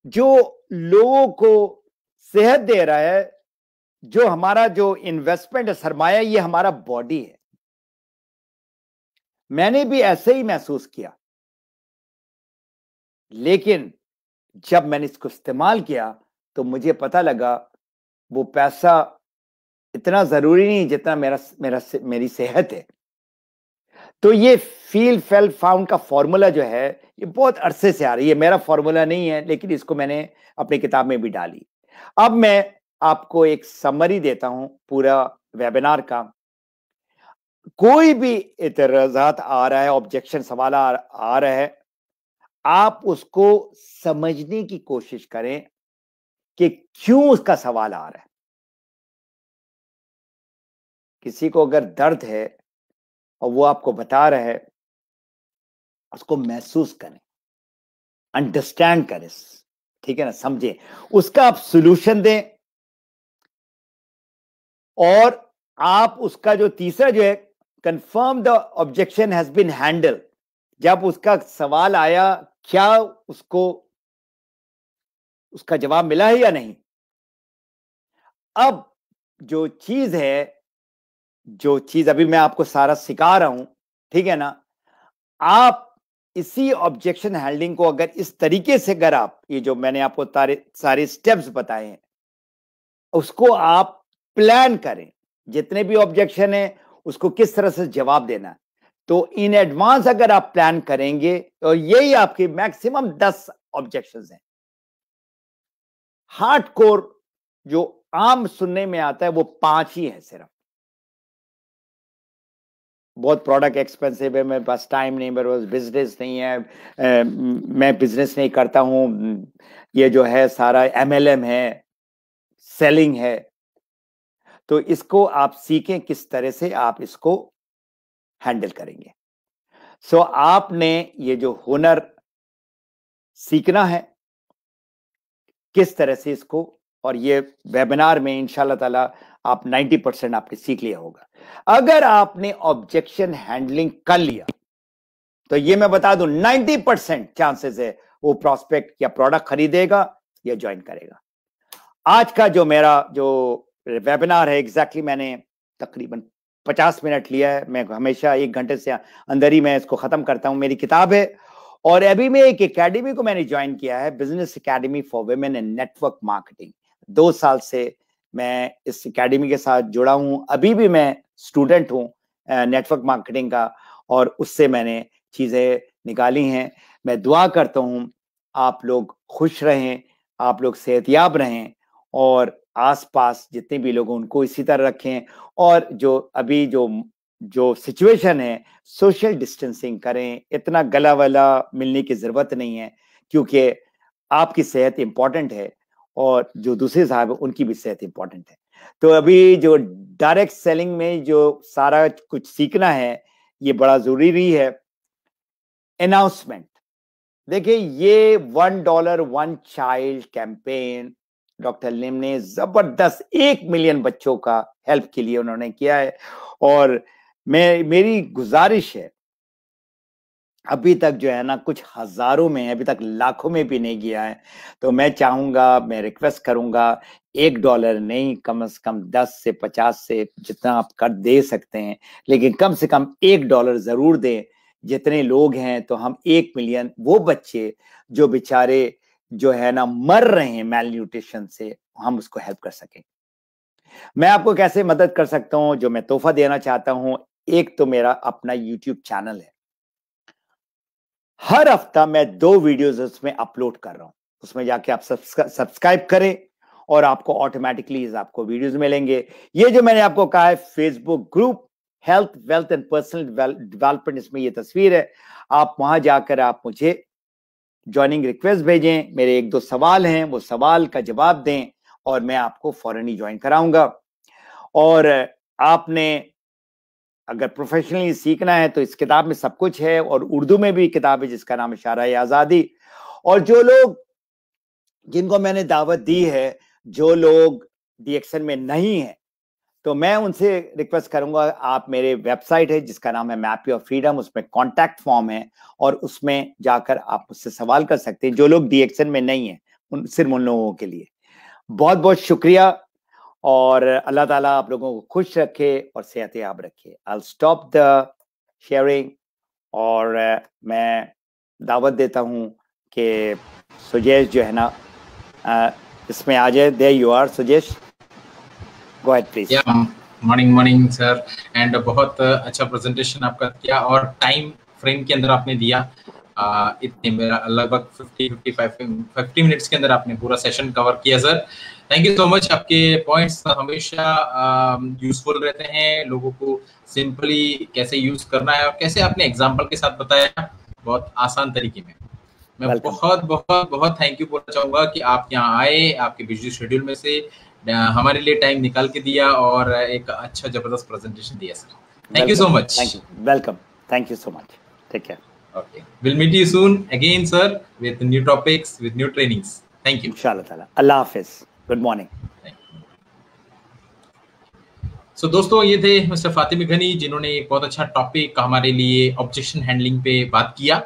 जो लोगों को सेहत दे रहा है, जो हमारा जो इन्वेस्टमेंट है, सरमाया, ये हमारा बॉडी है। मैंने भी ऐसे ही महसूस किया, लेकिन जब मैंने इसको इस्तेमाल किया तो मुझे पता लगा वो पैसा इतना जरूरी नहीं जितना मेरी सेहत है। तो ये फील फेल फाउंड का फॉर्मूला जो है ये बहुत अरसे से आ रही है, मेरा फॉर्मूला नहीं है, लेकिन इसको मैंने अपनी किताब में भी डाली। अब मैं आपको एक समरी देता हूं पूरा वेबिनार का। कोई भी इतराजात आ रहा है, ऑब्जेक्शन सवाल आ रहा है, आप उसको समझने की कोशिश करें कि क्यों उसका सवाल आ रहा है। किसी को अगर दर्द है और वो आपको बता रहा है, उसको महसूस करें, अंडरस्टैंड करें, ठीक है ना, समझें, उसका आप सॉल्यूशन दें। और आप उसका जो तीसरा जो है, confirm the objection has been handle, जब उसका सवाल आया क्या उसको उसका जवाब मिला है या नहीं। अब जो चीज है, जो चीज अभी मैं आपको सारा सिखा रहा हूं, ठीक है ना, आप इसी ऑब्जेक्शन हैंडलिंग को अगर इस तरीके से अगर आप ये जो मैंने आपको सारे स्टेप्स बताए हैं उसको आप प्लान करें, जितने भी ऑब्जेक्शन है उसको किस तरह से जवाब देना है, तो इन एडवांस अगर आप प्लान करेंगे तो यही आपके मैक्सिमम 10 ऑब्जेक्शंस हैं। हार्डकोर जो आम सुनने में आता है वो 5 ही है सिर्फ। बहुत प्रोडक्ट एक्सपेंसिव है, मेरे पास टाइम नहीं, मेरे पास बिजनेस नहीं है, मैं बिजनेस नहीं करता हूं, ये जो है सारा MLM है, सेलिंग है। तो इसको आप सीखें किस तरह से आप इसको हैंडल करेंगे। सो आपने ये जो हुनर सीखना है किस तरह से इसको, और ये वेबिनार में इंशाल्लाह ताला आप 90% आपने सीख लिया होगा। अगर आपने ऑब्जेक्शन हैंडलिंग कर लिया तो ये मैं बता दूं 90% चांसेस है वो प्रोस्पेक्ट या प्रोडक्ट खरीदेगा या ज्वाइन करेगा। आज का जो मेरा जो वेबिनार है एग्जैक्टली मैंने तकरीबन 50 मिनट लिया है। मैं हमेशा 1 घंटे से अंदर ही मैं इसको खत्म करता हूं। मेरी किताब है और अभी मैं एक एकेडमी को मैंने ज्वाइन किया है, business academy for women in network marketing. 2 साल से मैं इस एकेडमी के साथ जुड़ा हूं। अभी भी मैं स्टूडेंट हूं नेटवर्क मार्केटिंग का और उससे मैंने चीजें निकाली हैं। मैं दुआ करता हूं आप लोग खुश रहें, आप लोग सेहतयाब रहें और आसपास जितने भी लोग उनको इसी तरह रखें। और जो अभी जो सिचुएशन है सोशल डिस्टेंसिंग करें, इतना गला वला मिलने की जरूरत नहीं है क्योंकि आपकी सेहत इंपॉर्टेंट है और जो दूसरे साहब है उनकी भी सेहत इंपॉर्टेंट है। तो अभी जो डायरेक्ट सेलिंग में जो सारा कुछ सीखना है ये बड़ा जरूरी है। अनाउंसमेंट देखिए, ये $1 1 चाइल्ड कैंपेन डॉक्टर लिम ने जबरदस्त 1 मिलियन बच्चों का हेल्प के लिए उन्होंने किया है और मेरी गुजारिश है, अभी तक जो है ना कुछ हजारों में, अभी तक लाखों में भी नहीं गया है। तो मैं चाहूंगा, मैं रिक्वेस्ट करूंगा $1 नहीं, कम से कम 10 से 50 से जितना आप कर दे सकते हैं, लेकिन कम से कम $1 जरूर दें। जितने लोग हैं तो हम 1 मिलियन वो बच्चे जो बेचारे जो है ना मर रहे हैं मेल न्यूट्रिशन से, हम उसको हेल्प कर सकें। मैं आपको कैसे मदद कर सकता हूं, जो मैं तोहफा देना चाहता हूं, एक तो मेरा अपना YouTube चैनल है। हर हफ्ता मैं 2 वीडियोस उसमें अपलोड कर रहा हूं, उसमें जाके आप सब्सक्राइब करें और आपको ऑटोमेटिकली आपको वीडियोस मिलेंगे। ये जो मैंने आपको कहा है Facebook group health wealth and personal development, इसमें ये तस्वीर है। आप वहां जाकर आप मुझे ज्वाइनिंग रिक्वेस्ट भेजें, मेरे 1-2 सवाल हैं, वो सवाल का जवाब दें और मैं आपको फौरन ही ज्वाइन कराऊंगा। और आपने अगर प्रोफेशनली सीखना है तो इस किताब में सब कुछ है और उर्दू में भी किताब है जिसका नाम है शायराए आजादी। और जो लोग जिनको मैंने दावत दी है, जो लोग DXN में नहीं है, तो मैं उनसे रिक्वेस्ट करूंगा, आप मेरे वेबसाइट है जिसका नाम है मैप योर फ्रीडम, उसमें कॉन्टैक्ट फॉर्म है और उसमें जाकर आप मुझसे सवाल कर सकते हैं। जो लोग DXN में नहीं है सिर्फ उन लोगों के लिए। बहुत बहुत शुक्रिया और अल्लाह ताला आप लोगों को खुश रखे और सेहतयाब रखे। I'll stop the sharing और मैं दावत देता हूं कि सुजेश जो है ना इसमें आ जाए। There you are, सुजेश, go ahead please. Morning sir, and बहुत अच्छा प्रेजेंटेशन आपका किया और टाइम फ्रेम के अंदर आपने दिया। इतने मेरा लगभग 50 मिनट्स के अंदर आपने पूरा सेशन कवर किया sir. Thank you so much. आपके पॉइंट्स हमेशा यूजफुल रहते हैं, लोगों को सिंपली कैसे यूज करना है और कैसे आपने एग्जांपल के साथ बताया बहुत आसान तरीके में। मैं बहुत बहुत बहुत थैंक यू बोलना चाहूंगा कि आप यहाँ आए, आपके बिजी शेड्यूल में से हमारे लिए टाइम निकाल के दिया और एक अच्छा जबरदस्त प्रेजेंटेशन दिया sir. Thank you so much. Thank you, welcome, thank you so much, take care. Okay, we'll meet you soon again, sir, with new topics, with new trainings. Thank you. Inshallah ताला। अल्लाह हाफिज, good morning. So दोस्तों, ये थे mister Fatmi घनी जिन्होंने एक बहुत अच्छा topic हमारे लिए ऑब्जेक्शन हैंडलिंग पे बात किया।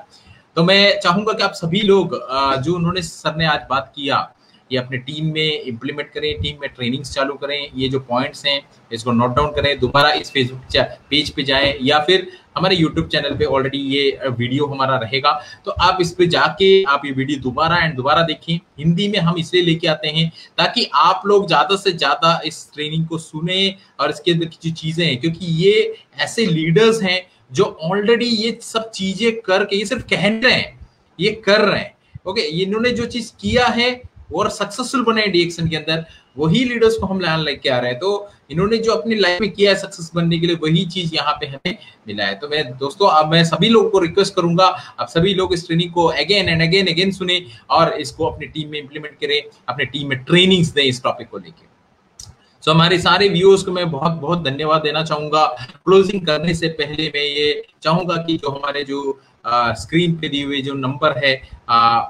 तो मैं चाहूंगा कि आप सभी लोग जो उन्होंने सर ने आज बात किया, ये अपने टीम में इम्प्लीमेंट करें, टीम में ट्रेनिंग्स चालू करें। ये जो पॉइंट्स हैं इसको नोट डाउन करें, दोबारा इस फेसबुक पेज पे जाएं या फिर हमारे यूट्यूब चैनल पे ऑलरेडी ये वीडियो हमारा रहेगा, तो आप इस पे जाके आप ये वीडियो दोबारा एंड दोबारा देखें। हिंदी में हम इसलिए लेके आते हैं ताकि आप लोग ज्यादा से ज्यादा इस ट्रेनिंग को सुने और इसके अंदर की जो चीजें हैं, क्योंकि ये ऐसे लीडर्स हैं जो ऑलरेडी ये सब चीजें करके, ये सिर्फ कह रहे हैं, ये कर रहे हैं। ओके, इन्होंने जो चीज किया है और सक्सेसफुल बने डीएक्सन के अंदर, वही लीडर्स को हम यहाँ लेके आ रहे हैं। तो इन्होंने जो अपनी लाइफ में किया है सक्सेस बनने के लिए, वही चीज यहाँ पे हमें मिला है। तो मैं दोस्तों, अब मैं सभी लोगों को रिक्वेस्ट करूंगा, आप सभी लोग इस ट्रेनिंग को अगेन एंड अगेन सुने और इसको अपनी टीम में इंप्लीमेंट करें, अपने टीम में ट्रेनिंग्स दें इस टॉपिक को लेके। सो हमारे सारे व्यूअर्स को मैं बहुत बहुत धन्यवाद देना चाहूंगा। क्लोजिंग करने से पहले मैं ये चाहूंगा कि जो हमारे जो स्क्रीन पे दिए हुए जो नंबर है,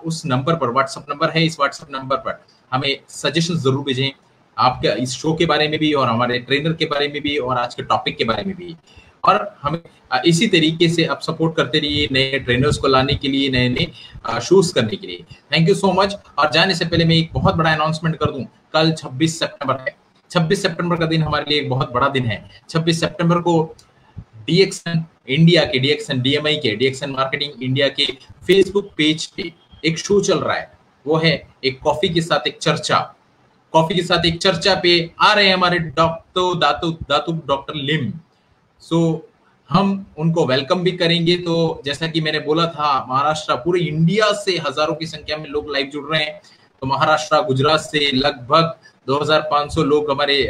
उस नंबर पर, व्हाट्सएप नंबर है, इस व्हाट्सएप नंबर पर हमें सजेशन जरूर भेजें, आपके इस शो के बारे में भी और हमारे ट्रेनर के बारे में भी और आज के टॉपिक के बारे में भी। और हमें इसी तरीके से आप सपोर्ट करते रहिए नए ट्रेनर्स को लाने के लिए, नए नए शोज करने के लिए। Thank you so much. और जाने से पहले मैं एक बहुत बड़ा अनाउंसमेंट कर दूं, कल 26 सितंबर है। 26 सितंबर का दिन हमारे लिए एक बहुत बड़ा दिन है। 26 सितंबर को डीएक्सन इंडिया के, डीएक्सन डीएमआई के, डीएक्सन मार्केटिंग इंडिया के फेसबुक पेज पे एक शो चल रहा है, वो है एक कॉफी के साथ एक चर्चा। कॉफी के साथ एक चर्चा पे आ रहे हैं हमारे डॉक्टर लिम। सो हम उनको वेलकम भी करेंगे। तो जैसा कि मैंने बोला था, महाराष्ट्र, पूरे इंडिया से हजारों की संख्या में लोग लाइव जुड़ रहे हैं। तो महाराष्ट्र, गुजरात से लगभग 2500 लोग हमारे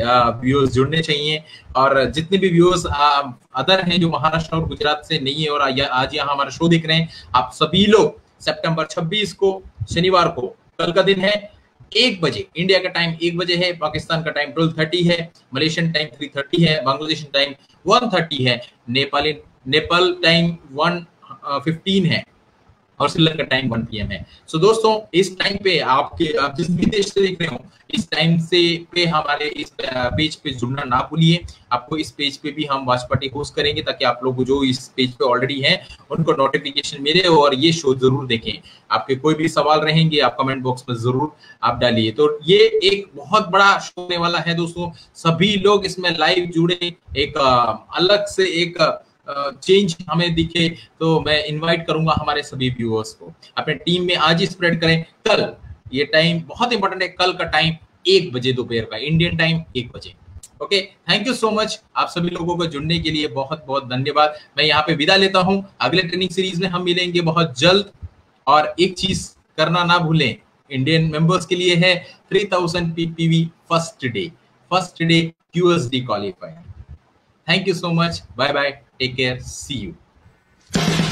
व्यूअर्स जुड़ने चाहिए। और जितने भी व्यूअर्स अदर हैं जो महाराष्ट्र और गुजरात से नहीं है और आज यहाँ हमारा शो देख रहे हैं, आप सभी लोग सितंबर 26 को, शनिवार को, कल का दिन है, 1 बजे इंडिया का टाइम 1 बजे है, पाकिस्तान का टाइम 12:30 है, मलेशियन टाइम 3:30 है, बांग्लादेश टाइम 1:30 है, नेपाल टाइम 1:15 है और श्रीलंका टाइम 1 PM है। सो दोस्तों, इस टाइम पे आप जिस भी देश से देख रहे हो, इस टाइम से पे हमारे इस पेज पे जुड़ना ना भूलिए। आपको इस पेज पे भी हम वॉच पार्टी होस्ट करेंगे ताकि आप लोग जो इस पेज पे ऑलरेडी हैं उनको नोटिफिकेशन मिले और ये शो जरूर देखें। आपके कोई भी सवाल रहेंगे आप कमेंट बॉक्स में जरूर आप डालिए। तो ये एक बहुत बड़ा शो होने वाला है दोस्तों, सभी लोग इसमें लाइव जुड़े, एक अलग से एक चेंज हमें दिखे। तो मैं इनवाइट करूंगा हमारे सभी व्यूअर्स को, अपने टीम में आज ही स्प्रेड करें। कल ये टाइम बहुत इंपॉर्टेंट है, कल का टाइम 1 बजे दोपहर का, इंडियन टाइम 1 बजे। Okay, thank you so much. आप सभी लोगों को जुड़ने के लिए बहुत बहुत धन्यवाद। मैं यहाँ पे विदा लेता हूँ, अगले ट्रेनिंग सीरीज में हम मिलेंगे बहुत जल्द। और एक चीज करना ना भूलें, इंडियन मेंबर्स के लिए है 3000 PPV first day QSD qualifier. Thank you so much. Bye bye. Take care. See you.